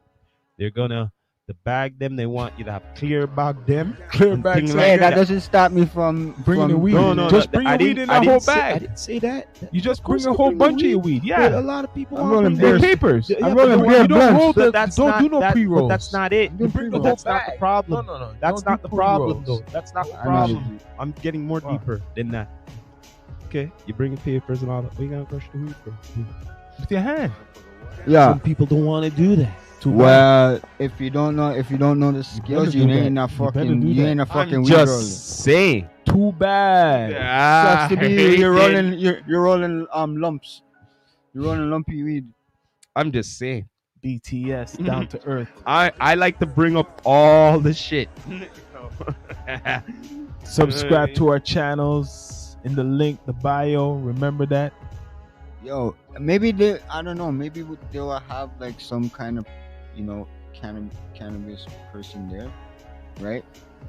They're gonna the bag them. They want you to have clear bag them. Clear and bag thing so like Hey, yeah, that doesn't stop me from Bringing the weed. No, no, Just no, bring I your weed didn't- in I a whole didn't say- bag. I didn't say that. You just Of course bring a I whole the bunch of your weed. weed. But Yeah, a lot of people I'm want rolling to they're beer. papers. Yeah, I'm but rolling the- beer you don't blunts. roll But the, that's don't not do no that, pre-rolls. But that's not it. You bring the But whole that's not the bag. problem. No, That's don't not do the problem, pre-rolls. though. That's not the I know. problem. I'm getting more Wow. deeper than that. Okay, you bringing papers and all that. What you gonna crush the weed for? With your hand. Yeah. Some people don't want to do that. Too bad. Well, if you don't know the skills, better you do ain't that. a You better fucking, do you that. ain't a fucking I'm weed roller. just saying. Too bad. Sucks to be you. I You're hate it. rolling, you're rolling lumps. You're rolling lumpy weed. I'm just saying. BTS down to earth. I like to bring up all the shit. Subscribe to our channels in the link, the bio. Remember that. Yo, maybe they, I don't know, maybe they will have like some kind of, cannabis person there, right?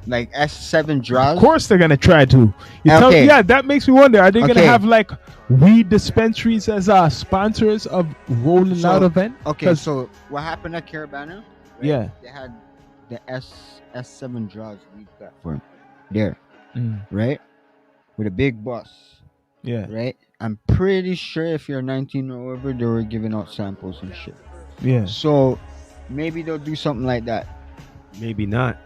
Like S7 draws. Of course, they're gonna try to. You tell, Okay. yeah, that makes me wonder. Are they gonna Okay. have like weed dispensaries as sponsors of Rolling So- Loud event? Okay, 'Cause- so what happened at Caravana? Right? Yeah. They had the S7 draws weed platform there, right? With a big bus, Yeah. right? I'm pretty sure if you're 19 or over, they were giving out samples and shit. Yeah. So maybe they'll do something like that. Maybe not.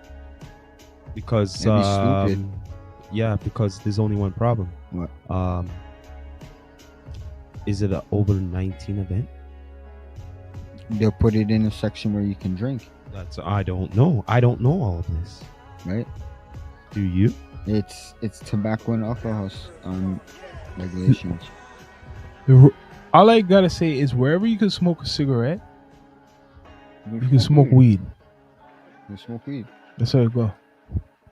Because That'd be stupid. yeah, because there's only one problem. What? Is it an over 19 event? They'll put it in a section where you can drink, That's I don't know. I don't know all of this. right? Do you? It's tobacco and alcohol regulations. All I gotta say is wherever you can smoke a cigarette, you can smoke weed. You smoke weed. That's how it go.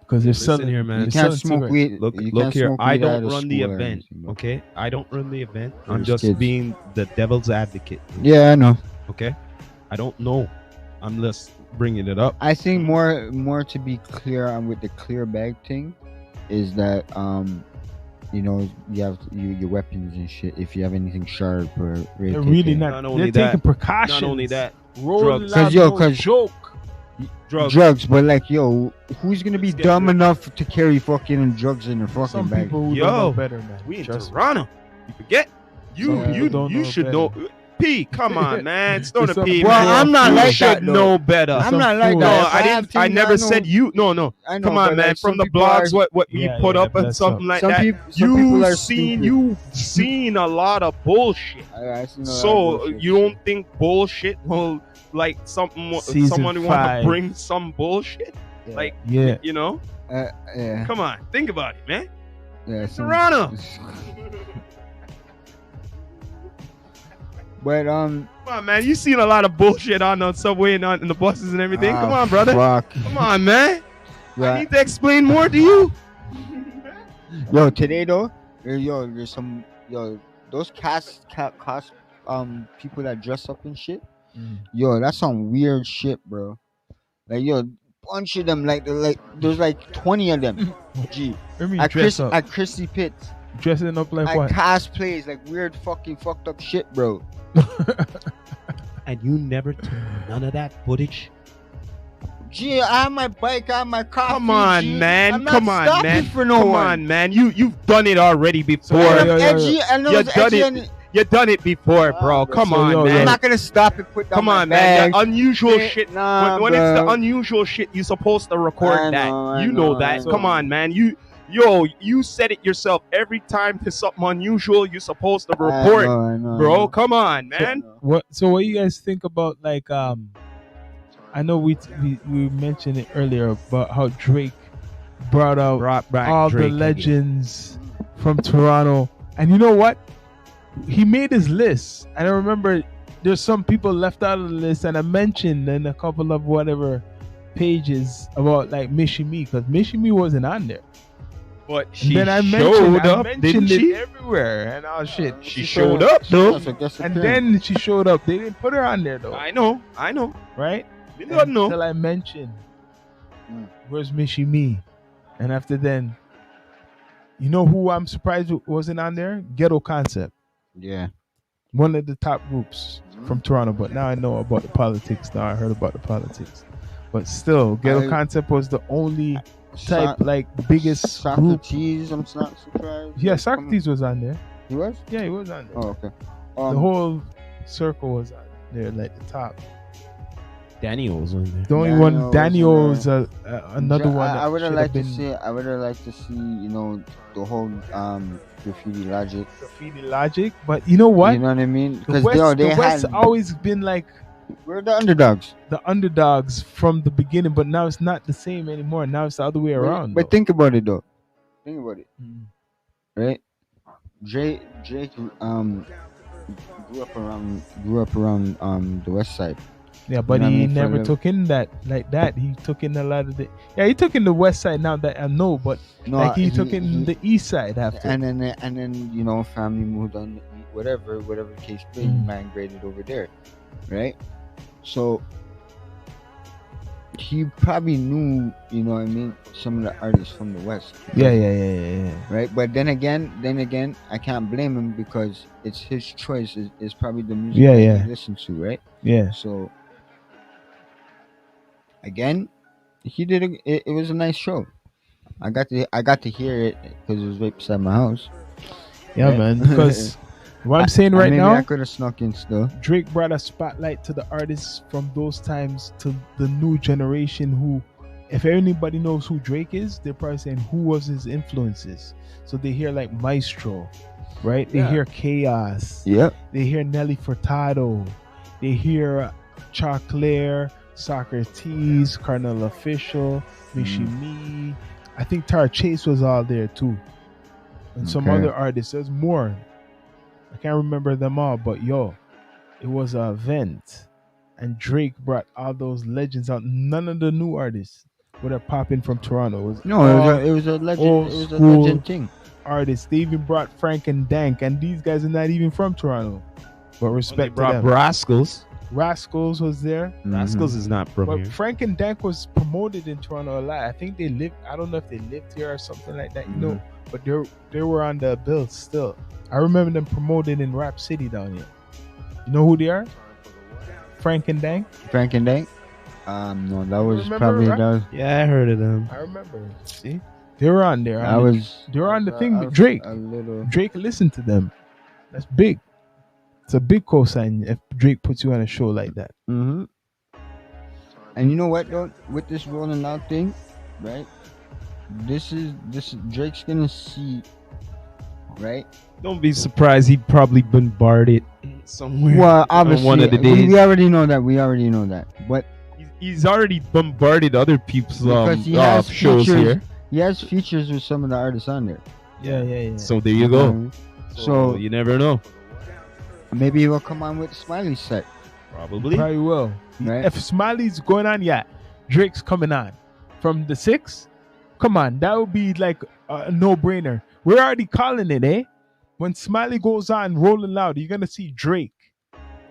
Because they're Listen selling. here, man. You they're can't selling smoke cigarettes. weed. Look, you look can't here. smoke I weed out don't of run the school or event. anything, bro. Okay, I don't run the event. I'm There's just kids. being the devil's advocate. Yeah, I know. Okay, I don't know. I'm just bringing it up. I think more to be clear on with the clear bag thing is that you have your weapons and shit. If you have anything sharp or They're really Not not. only They're that, taking precautions. Not only that, Rolling drugs. Loud, 'Cause, yo, no 'cause- joke. drugs. but like, yo, who's gonna be Let's get dumb rid- enough to carry fucking drugs in their fucking Some bag? people who Yo, don't know better, man. We in Trust me. Toronto. You forget? You Some people you don't you know should better. know. P, come on, man. Stone a Some P, people Well, man. I'm not you like should that, though. know better. I'm Some not like fool. No, that. If I have didn't. I things, never know- said you. No. I know, Come on, but, man. like, From some the people blogs, are- what we Yeah, put yeah, up and that's something up. like some that. people You are seen stupid. you seen a lot of bullshit. I seen a lot of So bullshit. you don't think bullshit will like something? Season Someone who want to 5. bring some bullshit? Yeah. Like Yeah. you know? Yeah, Come on, think about it, man. yeah, Toronto. But Come on, man. You seen a lot of bullshit on the subway and on in the buses and everything. Come on, brother. Fuck. Come on, man. I Yeah. need to explain more to you. Yo, today though, there's some those cast people that dress up and shit. Yo, that's some weird shit, bro. Like bunch of them, like there's like 20 of them. Gee, Let me at dress up. at Chrissy Pitts, Dressing up like at what? cosplays, like weird fucking fucked up shit, bro. And you never took none of that footage. Gee, I have my bike, I have my coffee. Come on, G. man. I'm not Come on, stopping man. For no Come one. on, man. You've done it already before. Yeah, I'm yeah, yeah, edgy. I know You it's done edgy it. and You done it before, Nah, bro. bro. Come So, on, yo, man. I'm not gonna stop and put down Come my on, man. bag. The unusual Yeah, shit. nah, when it's the bro. unusual shit, you're supposed to record I that. know, I You know know, that. I know. Come on, man. You said it yourself. Every time there's something unusual, you're supposed to report, I know, bro. Come on, man. What? So what you guys think about like I know we mentioned it earlier about how Drake brought out Brought back all the Drake again. legends from Toronto, and you know what? He made his list, and I remember there's some people left out of the list, and I mentioned in a couple of whatever pages about like Mishi Me, because Mishi Me wasn't on there. But And she then I showed up, didn't mentioned it she? everywhere, and all shit. She showed up though. That's a guest And appearance. then she showed up. They didn't put her on there though, I know, right? We don't know. Until I mentioned, Mm. where's Mishi Me? And after then, you know who I'm surprised wasn't on there? Ghetto Concept, Yeah. one of the top groups from Toronto. But now I know about the politics. Now I heard about the politics. But still, Ghetto I- Concept was the only type, So- like, biggest group. Socrates, I'm not surprised. Yeah, Come- Socrates was on there. He was? Yeah, he was on there. Oh, okay. The whole circle was on there, like the top. Daniel was on there. The only Daniel one, was Daniel in was another one. I would have should liked to been see. I would have liked to see. You know, the whole graffiti logic. Graffiti Logic, but you know what? You know what I mean? The Because West, they the West had. always been like We're the underdogs. the underdogs from the beginning, but now it's not the same anymore. Now it's the other way around. But think about it though. Think about it, Mm. right? Drake grew up around the west side. Yeah, but know what I he mean? never For the- took in that like that. He took in a lot of the. Yeah, he took in the West side now that I know, but No, like he took in the East side after. and then you know, family moved on, whatever the case be, Mm. migrated over there, right? So he probably knew, you know what I mean, some of the artists from the west. Yeah. Right, but then again, I can't blame him because it's his choice. It's probably the music Yeah, that yeah. he listens to, right? Yeah. So again, he did. It was a nice show. I got to hear it because it was right beside my house. Yeah, Right. man. Because what I'm saying right maybe now, I could have snuck in still. Drake brought a spotlight to the artists from those times to the new generation who, if anybody knows who Drake is, they're probably saying who was his influences. So they hear like Maestro, right? They Yeah. hear Chaos. Yep. They hear Nelly Furtado. They hear Choclair, Socrates, Cardinal Official, Mishi Me. I think Tara Chase was all there too. And some Okay. other artists. There's more. I can't remember them all, but yo, it was an event. And Drake brought all those legends out. None of the new artists would have popped in from Toronto. It was No, all it was a legend. old It was a school legend thing. artists. They even brought Frank and Dank, and these guys are not even from Toronto. But They respect to brought them. Rascals. Rascals was there. Rascals is not from But here. Frank and Dank was promoted in Toronto a lot. I think they lived. I don't know if they lived here or something like that. You know, but they were on the bill still. I remember them promoted in Rap City down here. You know who they are? Frank and Dank. Frank and Dank. No, that was Remember, probably right? that. Was, Yeah, I heard of them. I remember. See, they were on there. I was. They were on the I thing was with Drake. A little. Drake listened to them. That's big. It's a big cosign if Drake puts you on a show like that. Mm-hmm. And you know what though? With this rolling out thing, right? This Drake's gonna see, right? Don't be surprised. He'd probably bombard it somewhere. Well, obviously, one of the we days. already know that. We already know that. But He's already bombarded other people's Because he has shows features. here. he has features with some of the artists on there. Yeah. So there you know what I go. mean? So So you never know. maybe he'll come on with Smiley set, Probably. Probably will. right? If Smiley's going on, yeah, Drake's coming on. From the 6, come on, that would be like a no-brainer. We're already calling it, eh? When Smiley goes on Rolling Loud, you're gonna see Drake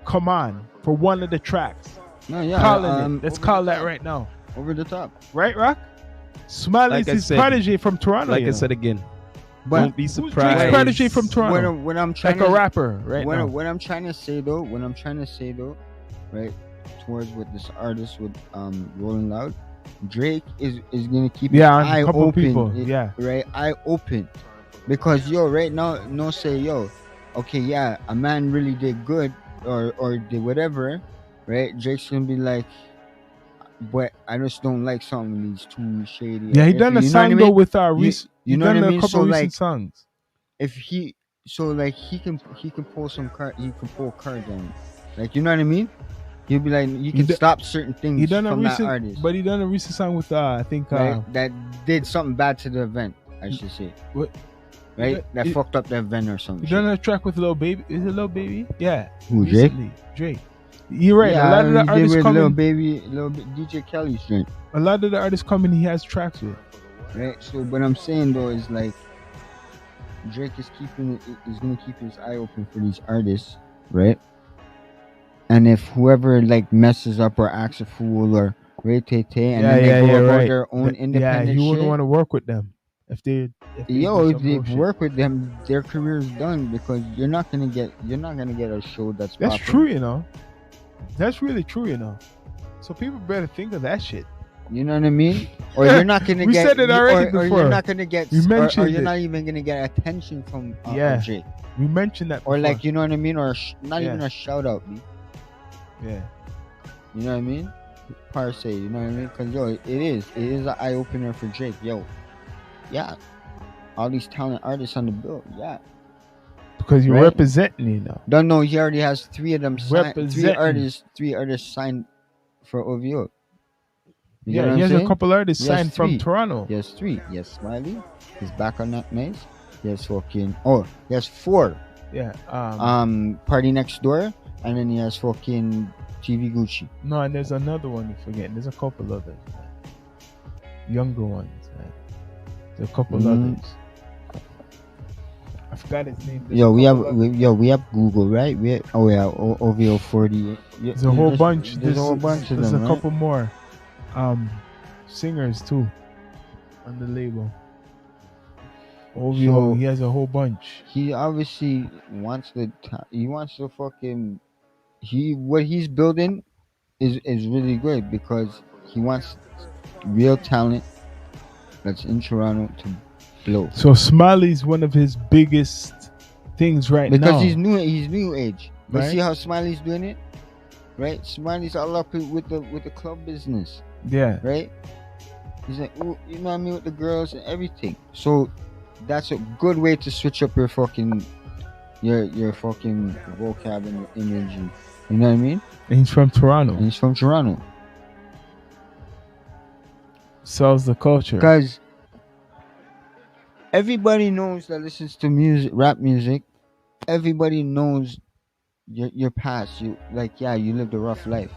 come on for one of the tracks. No, yeah. Calling it. Let's over call the that top. right now. Over the top. Right, Rock? Smiley's Like I his said- protege from Toronto. Like you I know. said again, But don't be Who's Drake's surprised. protege from Toronto? what I'm trying Like to a rapper, right now. what I'm trying to say though, right, towards with this artist with Rolling Loud, Drake is gonna keep Yeah, his on eye a couple open, people. Yeah. right, eye open, because right now, no say okay, yeah, a man really did good or did whatever, right? Drake's gonna be like, but I just don't like something he's too shady. Yeah, he If done a you know song what I though mean? with our You- recent. you He know what done I a mean? couple So, recent like, songs. If he so like he can pull some card, he can pull cards on, like, you know what I mean? He'll be like, you He can d- stop certain He things done a from that recent, artist, but he done a recent song with I think right? That did something bad to the event, I should say, what right? That he, fucked up the event or he something. done a track with Lil Baby. Is it Lil Baby? Yeah, Who, Drake? recently Drake. You're right. Yeah, a lot of the he did artists with coming. little DJ Kelly's joint, A lot of the artists coming. He has tracks with. right? So what I'm saying though is like Drake is gonna keep his eye open for these artists, right? And if whoever like messes up or acts a fool or and then they go about their own independent he wouldn't shit, want to work with them if they yo, do if some they bullshit. work with them, their career's done because you're not gonna get a show that's That's popping. true, you know. That's really true, you know. So people better think of that shit. You know what I mean? Or you're not gonna We get. said it already or before. you're not gonna get. We Or mentioned you're it. not even gonna get attention from Yeah. Drake. We mentioned that Or before. like, you know what I mean? Or not Yeah. even a shout out, B. Yeah. You know what I mean? Per se, you know what I mean? Because yo, it is an eye opener for Drake. Yo, yeah, all these talent artists on the bill. Yeah, Because you're Right? representing, you know. don't know. He already has three of them signed. Representing. Three artists signed for OVO. You get Yeah, what he I'm has saying? a couple artists He has signed from three. Toronto. He has three. He has Smiley. He's back on that nice. He has fucking. Oh, he has four. Yeah. Party Next Door, and then he has fucking TV Gucci. No, and there's another one you're forgetting. There's a couple others. Man. Younger ones. Man. There's a couple Mhm. others. I forgot his name. There's Yo, a we have couple others. we have Google, right? OVO 40. There's a whole bunch. There's a whole bunch of There's them, a right? couple more. Singers too. On the label. OVO, So- he has a whole bunch. He obviously wants he wants to fucking what he's building is really good because he wants real talent that's in Toronto to blow. So Smiley's one of his biggest things right Because now. he's new age. But Right. see how Smiley's doing it? Right? Smiley's all up with the club business, Yeah. right? He's like, ooh, you know what I mean, with the girls and everything. So that's a good way to switch up your fucking fucking vocab and your image and, you know what I mean? And he's from Toronto. And he's from Toronto. Sells the culture. Because everybody knows that listens to music, rap music. Everybody knows your past. You you lived a rough life.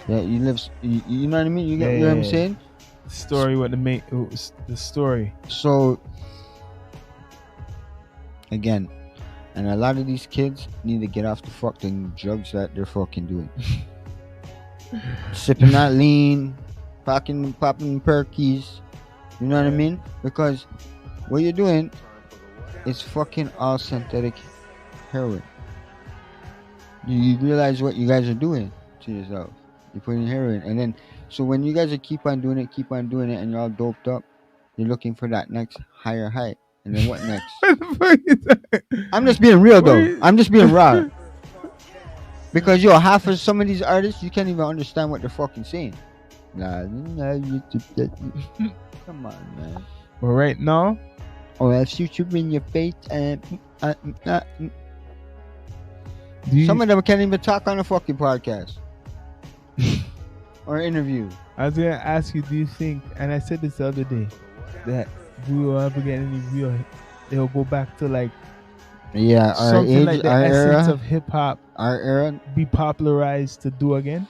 Yeah, you know what I mean? You get what I'm Yeah. saying? Story what the story. So again, and a lot of these kids need to get off the fucking drugs that they're fucking doing. Sipping that lean, popping perkies. You know what I mean? Because what you're doing is fucking all synthetic heroin. You realize what you guys are doing to yourself. You're putting heroin, and then so when you guys keep on doing it, and you're all doped up, you're looking for that next higher height. And then what next? What the fuck is that? I'm just being real though. Wait. I'm just being raw. Because half of some of these artists, you can't even understand what they're fucking saying. Come on, man. But right now, Oh, I'll shoot you in your face. do you, Some of them can't even talk on a fucking podcast or interview. I was gonna ask you, do you think, and I said this the other day, that we will ever get any real, they'll go back to like Yeah, our something age, like the our essence era, of hip hop our era. be popularized to do again?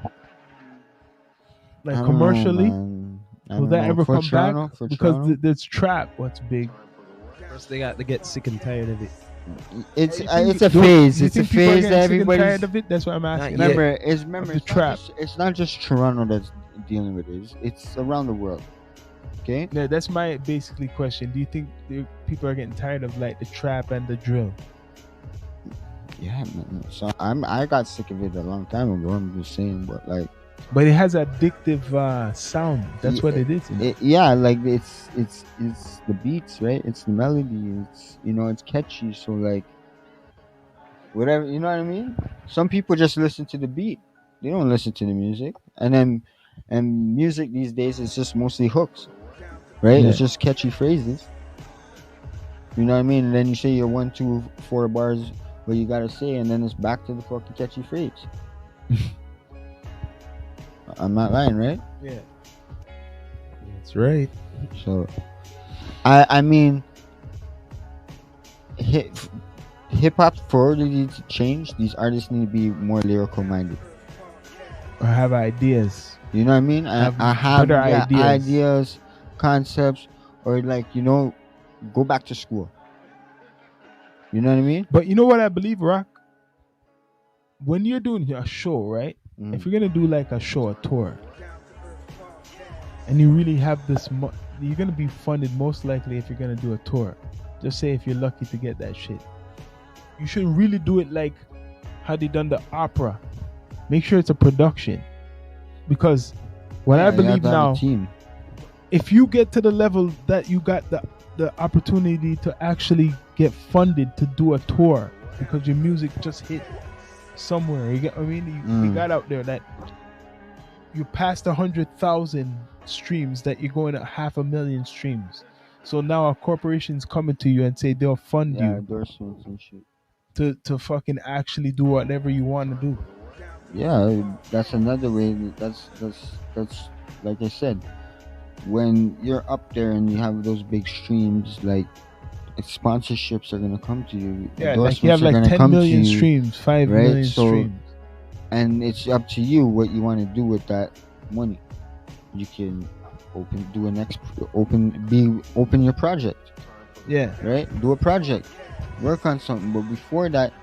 I Like don't know, commercially? man. I Will don't that know. ever For come Toronto, back? for Because Toronto? there's trap, what's big. First, they got to get sick and tired of it. It's You think it's a you- phase. you It's a think people are phase getting that sick and everybody's. tired of it? That's what I'm asking. yet. Remember, the it's trap. it's not just Toronto that's dealing with it. It's around the world. Okay. Yeah, that's my basically question. Do you think people are getting tired of like the trap and the drill? Yeah, man. So I got sick of it a long time ago. I'm just saying, but like, But it has addictive sound. That's what it is. You know? yeah, like it's the beats, right? It's the melody. It's it's catchy. So like, whatever, you know what I mean? Some people just listen to the beat. They don't listen to the music. And music these days is just mostly hooks, right? Yeah. It's just catchy phrases. You know what I mean? And then you say your 1, 2, 4 bars what you gotta say, and then it's back to the fucking catchy phrase. I'm not lying, right? Yeah. That's right. So I mean, hip hip hop for order to change. These artists need to be more lyrical minded. Or have ideas. You know what I mean? Have I have, better yeah, ideas. ideas, concepts, or like, go back to school. You know what I mean? But you know what I believe, Rock? When you're doing a show, right? If Mm. you're gonna do like a show, a tour, and you really have this, you're gonna be funded most likely if you're gonna do a tour. Just say if you're lucky to get that shit, you should really do it like how they done the opera. Make sure it's a production, because what I Yeah, you have believe to have a now, team. if you get to the level that you got the opportunity to actually get funded to do a tour because your music just hit somewhere, you get what I mean? You got out there that you passed 100,000 streams, that you're going at 500,000 streams. So now a corporation's coming to you and say they'll fund Yeah, you endorsements and shit. to fucking actually do whatever you want to do. Yeah, that's another way. That's like I said, when you're up there and you have those big streams, like sponsorships are gonna come to you. Yeah, like you have Endorsements are like gonna 10 come to million you, streams, 5 right? million So, streams. and it's up to you what you want to do with that money. You can do an open your project, Yeah. right? Do a project, work on something. But before that,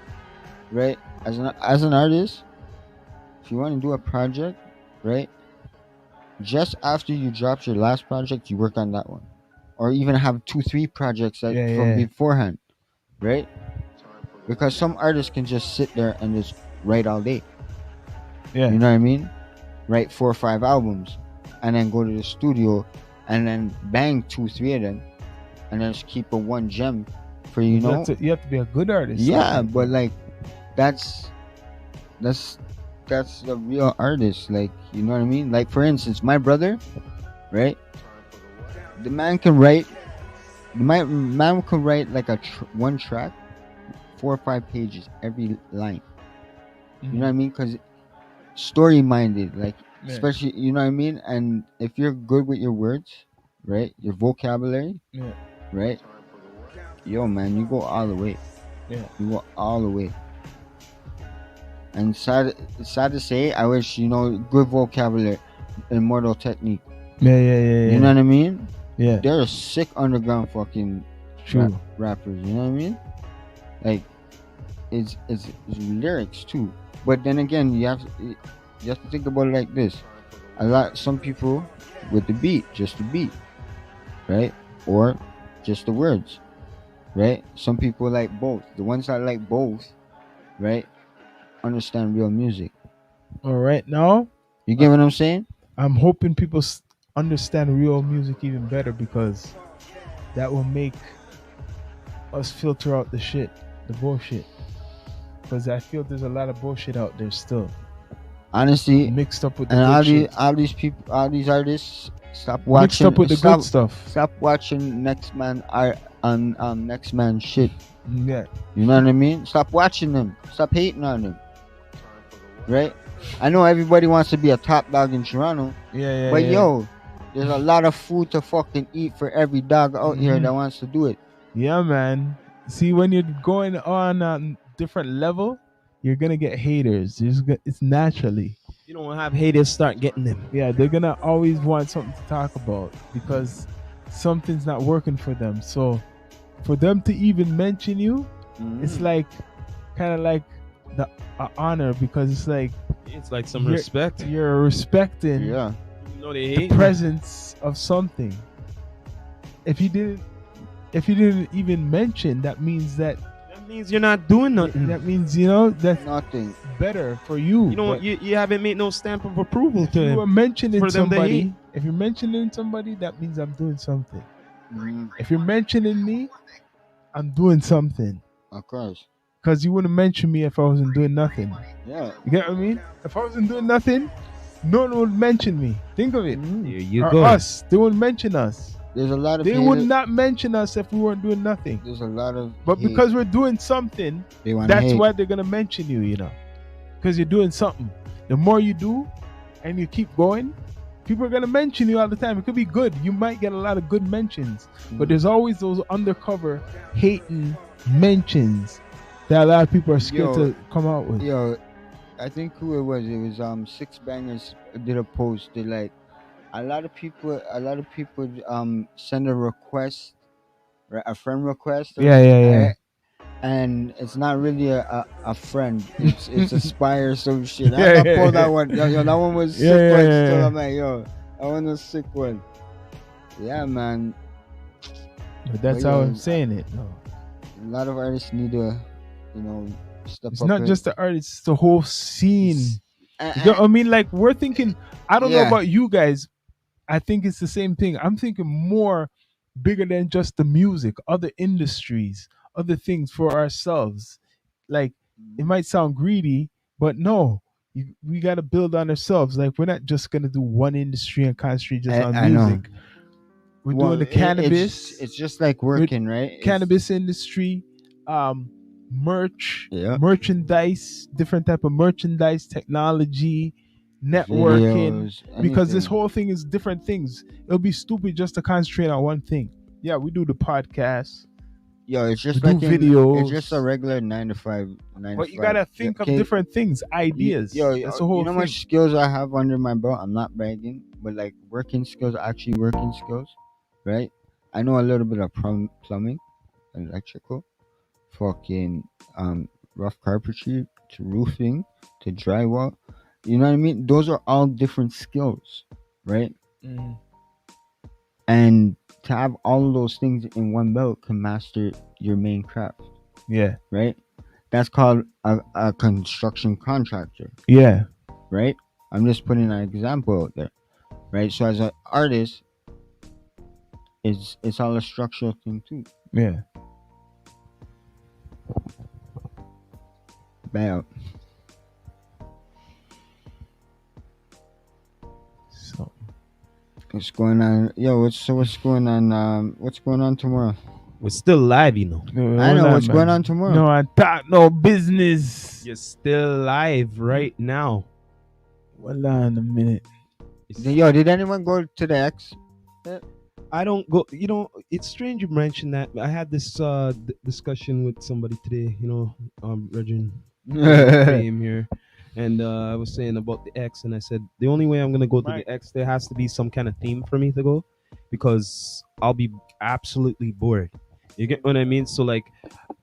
right? As an artist, if you want to do a project, right? Just after you drop your last project, you work on that one, or even have 2, 3 projects that Yeah, from yeah. beforehand, right? Because some artists can just sit there and just write all day. Yeah. You know what I mean? Write 4 or 5 albums, and then go to the studio, and then bang 2, 3 of them, and then just keep a one gem for you know. You have to be a good artist. Yeah, but like that's that's the real artist. Like, you know what I mean? Like, for instance, my brother, right? The man can write. Man can write like one track, 4 or 5 pages every line. You know what I mean? Because story minded, like, Yeah. especially, you know what I mean. And if you're good with your words, right, your vocabulary, Yeah. right, yo man, you go all the way. Yeah. You go all the way. And sad to say, I wish, good vocabulary, immortal technique. Yeah. You know what I mean? Yeah. They're sick underground fucking True. rappers. You know what I mean? Like, it's lyrics too. But then again, you have to think about it like this. Some people with the beat, just the beat, right? Or just the words, right? Some people like both. The ones that like both, right, understand real music. All right. Now, You get what I'm saying? I'm hoping people understand real music even better, because that will make us filter out the shit, the bullshit. Because I feel there's a lot of bullshit out there still, Honestly, mixed up with the and good shit. all these people, all these artists, stop watching. Mixed up with the good stuff. Stop watching next man art on next man shit. Yeah. You know what I mean? Stop watching them. Stop hating on them. Right? I know everybody wants to be a top dog in Toronto, Yeah. but yo, there's a lot of food to fucking eat for every dog out here Mhm. that wants to do it. Yeah, man. See, when you're going on a different level, you're gonna get haters. It's naturally. You don't have haters start getting them. Yeah, they're gonna always want something to talk about because something's not working for them. So, for them to even mention you, it's like kind of like the honor, because it's like It's like some You're- respect. you're respecting Yeah. You know they the hate. you. presence of something. If you didn't even mention, that means that That means you're not doing nothing. that means that's Nothing. better for you. You don't. But You haven't made no stamp of approval if to you are him. mentioning for them to somebody, hate. if you're mentioning somebody, that means I'm doing something. Mm, If you're mentioning me, I'm doing something. of course. Because you wouldn't mention me if I wasn't doing nothing. Yeah. You get what I mean? If I wasn't doing nothing, no one would mention me. Think of it. Here you Or go. us. They wouldn't mention us. There's a lot of They haters. would not mention us if we weren't doing nothing. There's a lot of But hate. because we're doing something, they want that's hate. why they're gonna mention you, Because you're doing something. The more you do, and you keep going, people are gonna mention you all the time. It could be good. You might get a lot of good mentions, but there's always those undercover hating mentions that a lot of people are scared Yo, to come out with. yo, I think who it was. It was Six Bangers did a post. They like a lot of people send a request, a friend request or Yeah, yeah, yeah. right? And it's not really a friend. It's a spy or some shit. I Yeah, gotta yeah, pull that yeah. one. Yo, that one was Yeah, sick yeah, one. yeah, Still, yeah. I'm like, yo, that one was sick one. Yeah, man. But But that's how I'm yo, saying it. No. a lot of artists need to, you know, step It's up not it. just the art, it's the whole scene. You get Uh, what I mean? Like we're thinking, I don't know yeah, about you guys. I think it's the same thing. I'm thinking more bigger than just the music, other industries, other things for ourselves. Like it might sound greedy, but no, we got to build on ourselves. Like we're not just gonna do one industry and concentrate just on I know. music. We're doing Well, the cannabis, it's just like we're working, right? It's cannabis industry, um, merch, yeah, merchandise, different type of merchandise, technology, networking. videos, Because this anything. whole thing is different things. It'll be stupid just to concentrate on one thing. Yeah, we do the podcast, Yo, it's we just do like it's just a videos, regular nine to but you five. gotta Yeah, think of okay, different things, yo, ideas. That's the you whole know how thing. much skills I have under my belt. I'm not bragging, but like working skills, actually working skills, right? I know a little bit of plumbing, electrical, fucking rough carpentry to roofing to drywall. You know what I mean? Those are all different skills, right? Mhm. And to have all of those things in one belt can master your main craft, Yeah, right? That's called a construction contractor, yeah, right? I'm just putting an example out there, right? So as an artist, it's all a structural thing too. yeah. Bam. So What's going on? Yo, what's going on? What's going on tomorrow? We're still live, you know. no, I hold know on, what's going man. on tomorrow. No, I talk no business. You're still live right now. Hold on a minute. Yo, did anyone go to the X? I don't go. You know, it's strange you mentioned that. I had this discussion with somebody today. You know, Regin came here, and I was saying about the X, and I said the only way I'm gonna go to Right. the X, there has to be some kind of theme for me to go, because I'll be absolutely bored. You get what I mean? So like,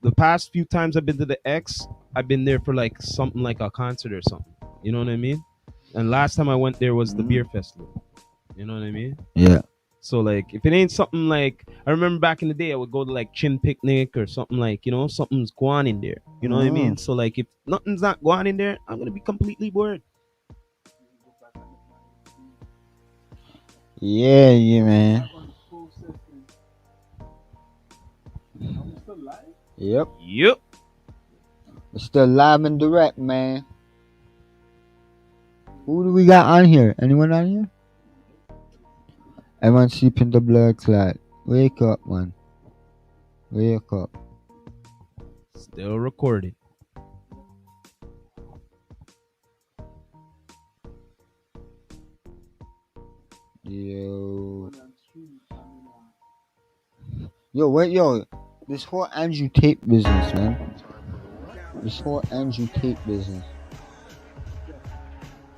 the past few times I've been to the X, I've been there for like something like a concert or something. You know what I mean? And last time I went there was the beer festival. You know what I mean? Yeah. So like, if it ain't something like, I remember back in the day, I would go to like Chin Picnic or something like, you know, something's going on in there. You know what I mean? So like, if nothing's not going on in there, I'm gonna be completely bored. Yeah, yeah, man. Yep. Yep. It's still live and direct, man. Who do we got on here? Anyone on here? Everyone sleep in the blood clot. Wake up, man. Wake up. Still recording. Yo. Yo, wait, yo. This whole Andrew Tate business, man. This whole Andrew Tate business.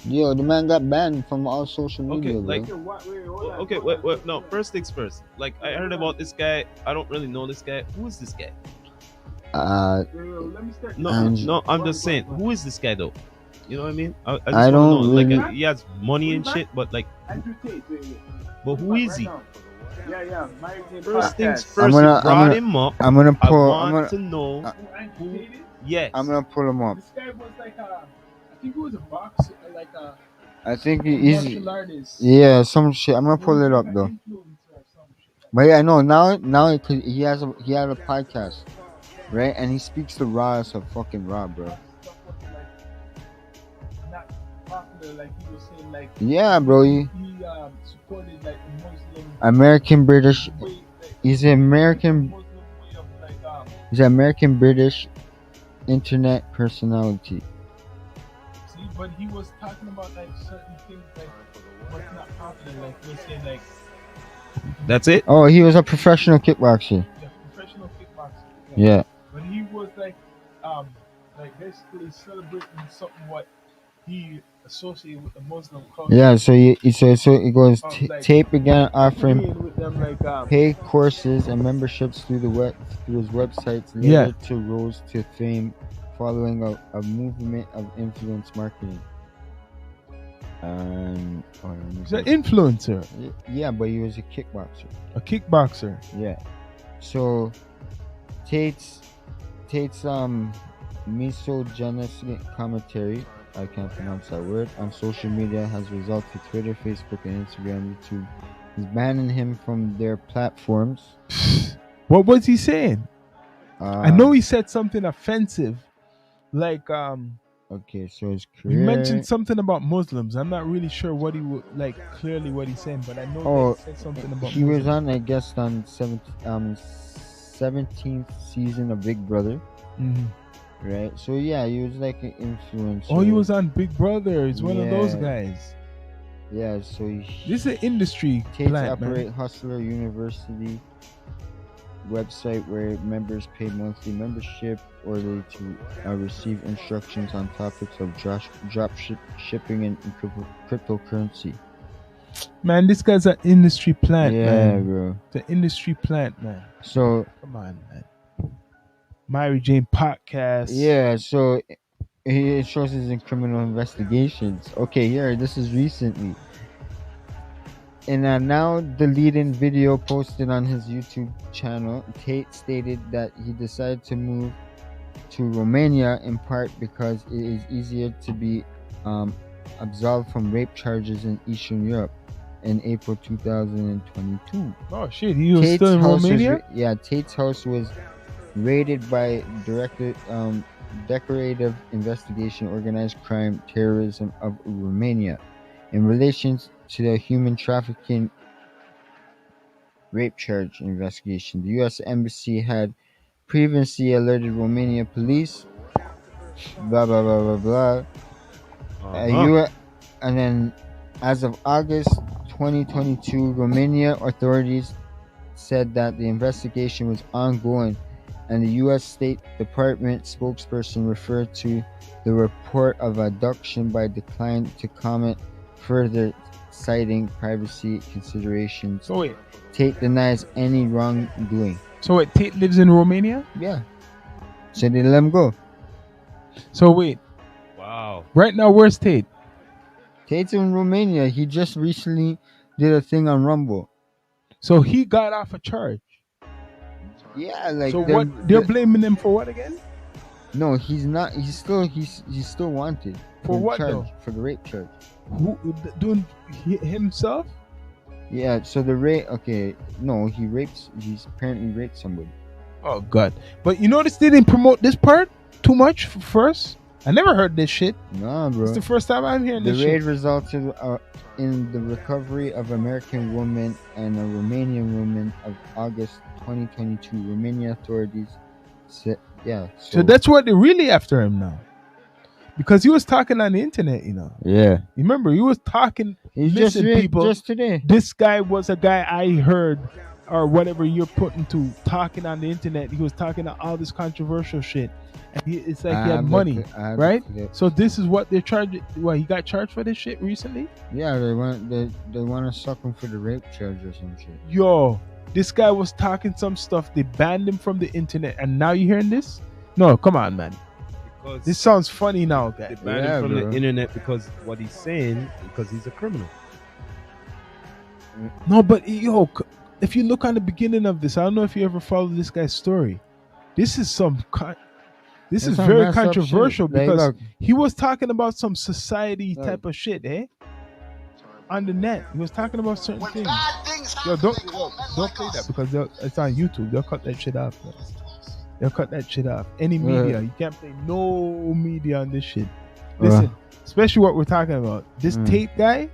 Yo, the man got banned from all social media, Okay, like, bro. okay, wait, no. First things first. Like, I heard about this guy. I don't really know this guy. Who is this guy? No, Andrew- no. I'm just saying, who is this guy though? You know what I mean? I just I want to know. don't Like, really- he has money and shit, but like, but who is he? First things first. gonna- You I'm brought gonna- him up. I'm gonna I pull. want to know who. Yes. I'm gonna pull him up. This guy was like I think he was a boxer, like a I think he's. martial artist. Yeah, some shit. I'm gonna pull it up though. But yeah, no, now he has he had a podcast, right? And he speaks the rawest of fucking raw, bro. Not popular, like he was saying, like Yeah, bro. He, he supported like the Muslim American British. way, like, He's an American. Muslim way of like He's an American British internet personality. see, but he was talking about like certain things like what's not popular. Like he was saying like That's it. Oh, he was a professional kickboxer. yeah, professional kickboxer. Yeah. Yeah. But he was um like basically celebrating something what he associated with the Muslim culture. Yeah, so it goes. Of like Tate began offering agreeing with them paid courses and memberships through his websites, yeah. later to rose to fame following a movement of influence marketing. He's an influencer, Yeah, but he was a kickboxer. a kickboxer. Yeah. So Tate's misogynistic commentary, I can't pronounce that word, on social media has resulted Twitter, Facebook, and Instagram, YouTube is banning him from their platforms. What was he saying? I know he said something offensive, like Okay, so his he career. mentioned something about Muslims. I'm not really sure what he would like clearly what he's saying, but I know that he said something about. He Muslims. was on a guest on 17th season of Big Brother. Mhm. Right, so yeah, he was like an influencer. Oh, he was on Big Brother. He's one of those Yeah. guys. Yeah, so This is an industry Tate's plant, operate man. Hustler University website where members pay monthly membership or they to receive instructions on topics of shipping and cryptocurrency. Man, this guy's an industry plant, Yeah, man. bro. The industry plant, man. So Come on, man. Mary Jane podcast. yeah, so it shows his in criminal investigations. Okay, here, this is recently. In a now deleted video posted on his YouTube channel, Tate stated that he decided to move to Romania in part because it is easier to be absolved from rape charges in Eastern Europe in April 2022. Oh shit, he was still in Romania? Tate's house was raided by Decorative Investigation Organized Crime Terrorism of Romania in relation to the human trafficking rape charge investigation. The U.S. Embassy had previously alerted Romania police. Blah blah blah blah blah. And then, as of August 2022, Romania authorities said that the investigation was ongoing, and the U.S. State Department spokesperson referred to the report of abduction but declined to comment further, citing privacy considerations. So wait. Tate denies any wrongdoing. So wait, Tate lives in Romania? Yeah. So they let him go. So wait. Wow. Right now, where's Tate? Tate's in Romania. He just recently did a thing on Rumble. So he got off a charge. Yeah, like so what? They're blaming him for what again? No, he's not. He's still wanted. For what charge, though? For the rape charge. Who doing himself? Yeah. So the rape. Okay. No, he rapes. He's apparently raped somebody. Oh God! But you notice they didn't promote this part too much first. I never heard this shit. Nah, bro. It's the first time I'm hearing this shit. The raid shit. resulted in the recovery of American woman and a Romanian woman of August 2022. Romanian authorities said, yeah. So that's what they're really after him now. Because he was talking on the internet, you know. Yeah. You remember, he was talking. He's listen, people. Just today. This guy was a guy I heard, or whatever you're putting to, talking on the internet. He was talking to all this controversial shit. And it's like he had money, right? So this is what they're charging. What, he got charged for this shit recently? Yeah, they want to suck him for the rape charge or some shit. Yo, this guy was talking some stuff. They banned him from the internet, and now you hearing this? No, come on, man. Because this sounds funny now, guys. They banned him from the internet because what he's saying, because he's a criminal. No, but yo, if you look on the beginning of this, I don't know if you ever followed this guy's story. This is This is very controversial because he was talking about some society type of shit, eh? On the net, he was talking about certain things. Yo, don't play that because it's on YouTube. They'll cut that shit off. Man. They'll cut that shit off. Any media, you can't play no media on this shit. Listen, especially what we're talking about. This Tate guy,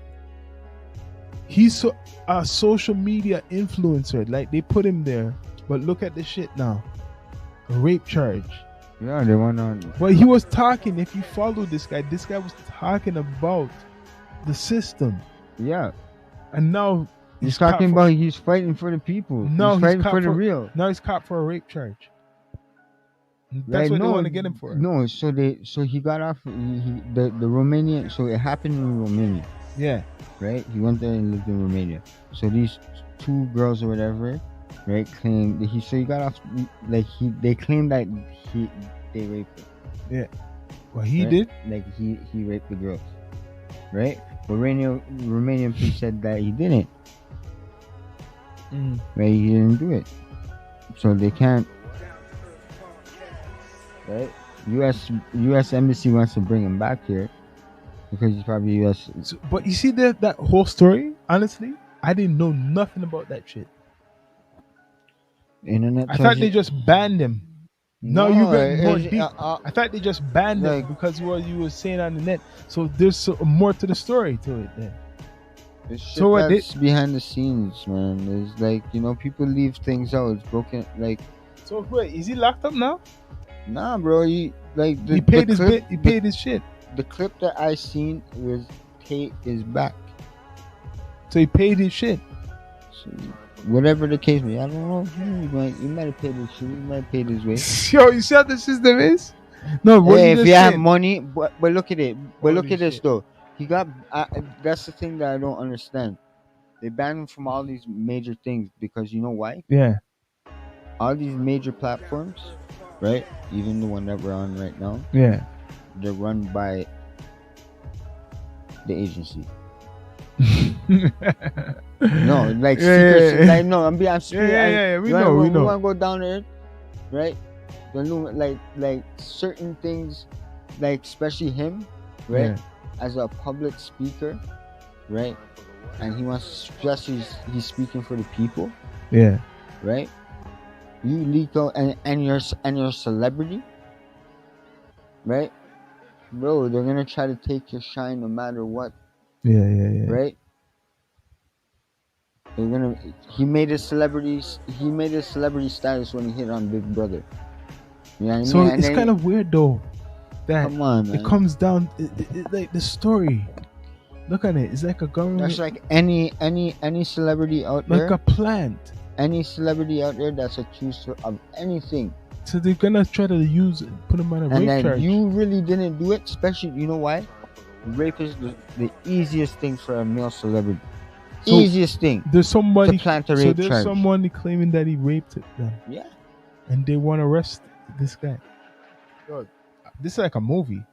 he's a social media influencer. Like they put him there, but look at the shit now. A rape charge. Yeah, they went on. But he was talking. If you follow this guy was talking about the system, Yeah, and now he's caught talking for, about he's fighting for the people. He's now he's fighting caught for the for real. now he's caught for a rape charge. That's Right? what they No, want to get him for. no. So he got off. The Romanian. So it happened in Romania, Yeah, right? He went there and lived in Romania. So these two girls or whatever, right? Claimed that he got off. Like they claimed that they raped him. yeah. Well, he Right? did. Like he raped the girls, right? But Romanian police said that he didn't. Mm. Right? He didn't do it. So they can't. Right? U.S. embassy wants to bring him back here because he's probably U.S. So, but you see that whole story. Honestly, I didn't know nothing about that shit. internet. I tells thought they you- just banned him. No, you No, get more it's- deep. I thought they just banned him like- because what you were saying on the net. So there's more to the story to it then. It's shit So what that's behind the scenes, man. It's like people leave things out. It's broken. Like, So wait, is he locked up now? nah, bro. He like He paid his clip, bit. He paid his shit. The clip that I seen was Tate is back. So he paid his shit. So, whatever the case may be, I don't know. He might have paid his shit. He might have paid his way. Yo, you see how the system is? No, what Hey, you if just you have said. money, but look at it. But look Holy at this shit. though. He got. That's the thing that I don't understand. They banned him from all these major things because you know why? Yeah. All these major platforms, right? Even the one that we're on right now, Yeah. they're run by the agency. No, like secret. Like no, I'm being. I'm speaking. Yeah. We We know. want to go down there, right? The new like certain things, like especially him, right? Yeah. As a public speaker, right? And he wants to stress he's speaking for the people, Yeah. right? You leak out and you're a celebrity, right? Bro, they're gonna try to take your shine no matter what, Yeah. right? They're gonna. He made his celebrity status when he hit on Big Brother. You know what I mean? So And it's then- kind of weird though that come on, man. it comes down like the story. Look at it. It's like a government, That's like any celebrity out like there. a plant. Any celebrity out there that's accused of anything, So they're gonna try to use it, put him on a and rape then charge. you really didn't do it. Especially, you know why? Rape is the easiest thing for a male celebrity. So- Easiest thing There's somebody. to plant a So rape there's charge. someone claiming that he raped them, Yeah. and they want to arrest this guy. Yo, this is like a movie.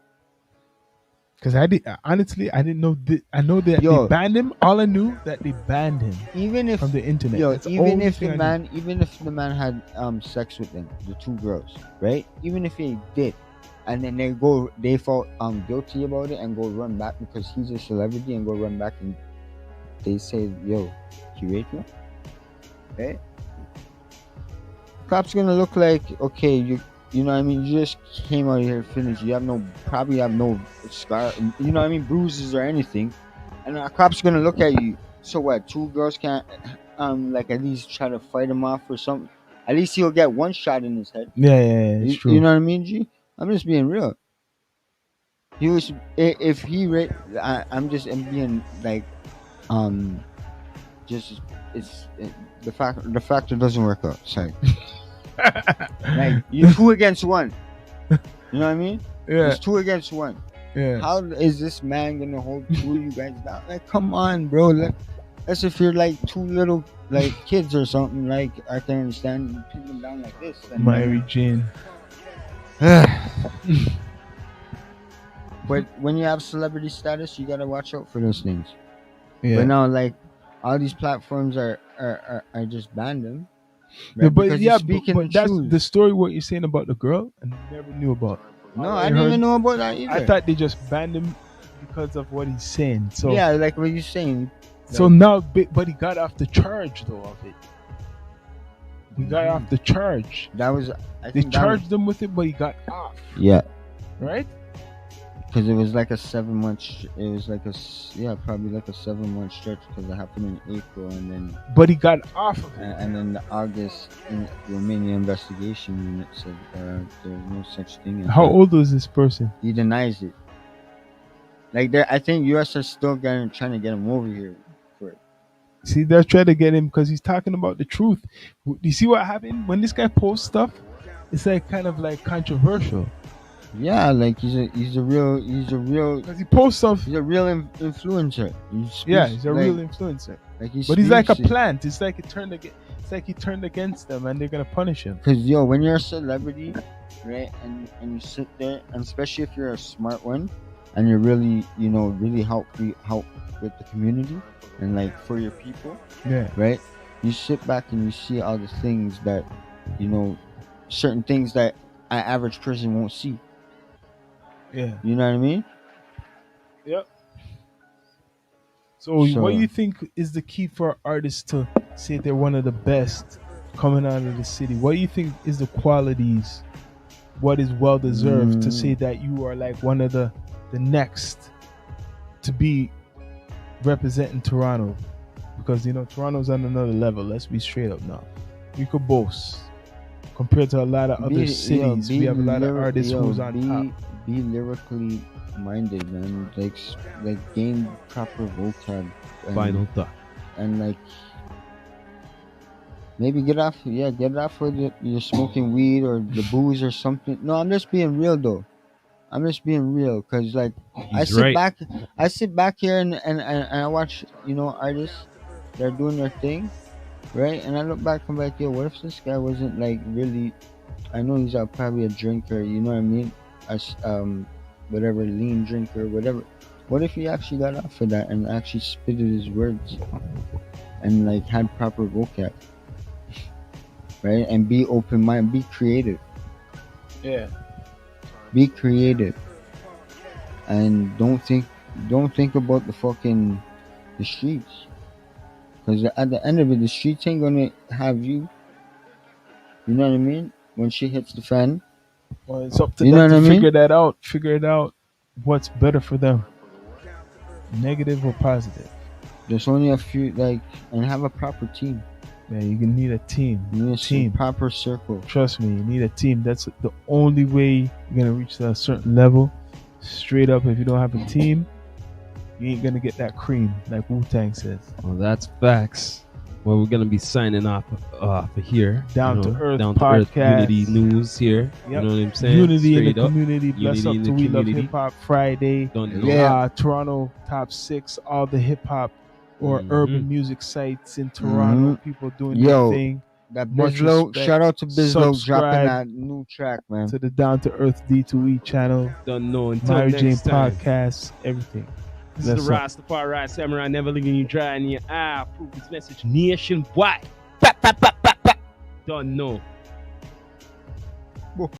Because honestly, I didn't know. I know that Yo. they banned him. All I knew that they banned him Even if from the internet. yo, That's the even only if thing the I knew. man, had sex with them, the two girls, right? Even if he did, and then they felt guilty about it and go run back because he's a celebrity and go run back and they say, yo, he raped you, right? Cops gonna look like, okay, you know what I mean, you just came out here finished. You probably have no scar, you know what I mean, bruises or anything, and a cop's gonna look at you. So what? Two girls can't like at least try to fight him off or something. At least he'll get one shot in his head. Yeah, it's You, true. you know what I mean, G? I'm just being real. He was if he raped. I'm just being like, just the factor doesn't work out. Sorry. Like you're 2 against 1. You know what I mean? Yeah, It's 2 against 1. yeah. How is this man gonna hold 2 of you guys down? Like, come on, bro. That's if you're like 2 little like kids or something. Like, I can understand you pin them down like this. And Mary Jane. but when you have celebrity status, you gotta watch out for those things. Yeah, But now, like, all these platforms are just banned them. yeah, but Because yeah, you're speaking but the that's truth. the story. What you're saying about the girl, I never knew about. No, All I didn't heard- even know about that either. I thought they just banned him because of what he's saying. So yeah, like what you're saying. So now, but he got off the charge though of it. He got off the charge. That was. I They think that was- charged him with it, but he got off. Yeah. Right? because it was like a 7 month. It was like probably like a 7 month stretch because it happened in April, and then But he got off of it. and then the August Romania investigation unit said there's no such thing as How that. old was this person? He denies it. Like I think U.S. is still trying to get him over here for it. See, they're trying to get him because he's talking about the truth. You see what happened when this guy posts stuff? It's like kind of like controversial Yeah, like he's a real because he posts stuff. he's a real influencer. Yeah, he's a like, real influencer. Like he But he's like a speaks it. plant. It's like he turned against them, and they're gonna punish him. Cause when you're a celebrity, right, and you sit there, and especially if you're a smart one, and you're really really help with the community and like for your people, Yeah, right? You sit back and you see all the things that certain things that an average person won't see. yeah, You know what I mean? yep. So, So what do you think is the key for artists to say they're one of the best coming out of the city? What do you think is the qualities? What is well deserved to say that you are like one of the next to be representing Toronto? Because Toronto's on another level. Let's be straight up now. We could boast compared to a lot of other cities. We have a lot of artists who's on top. Be lyrically minded, man. Like gain proper vocab. Final thought. And like maybe get off with you're smoking weed or the booze or something. No, I'm just being real though. I'm just being real because like He's right. I sit back here and I watch artists they're doing their thing, right? And I look back and I'm like, yo, what if this guy wasn't like really? I know he's probably a drinker, you know what I mean? As whatever lean drinker, whatever. What if he actually got off of that and actually spitted his words and like had proper vocab, right? And be open minded, be creative. Yeah. Be creative and don't think about the streets, because at the end of it the streets ain't gonna have you, you know what I mean, when shit hits the fan. Well, it's up to You know them what to I mean? figure it out what's better for them, negative or positive. There's only a few, like, and have a proper team. Yeah, you can need a team. You need Team. a proper circle. Trust me, you need a team. That's the only way you're gonna reach a certain level. Straight up, if you don't have a team, you ain't gonna get that cream, like Wu-Tang says. Well, that's facts. Well, we're gonna be signing off of here. Down to Earth Down to Earth podcast. Unity News here. Yep. You know what I'm saying? Unity in the Straight up. community. Bless Unity up in to the We Love community. Hip Hop Friday. Don't know. Yeah. Toronto top 6, all the hip hop or Mhm. urban music sites in Toronto. People doing Yo. their thing. That Much Bizlo, respect. shout out to Bizlo Subscribe dropping that new track, man. To the Down to Earth D2E channel, Don't know. Until Mary next Jane time. podcast, everything. This Bless is the up. Rastafari Samurai, never leaving you dry in your eye. Proof this message nationwide. Don't know.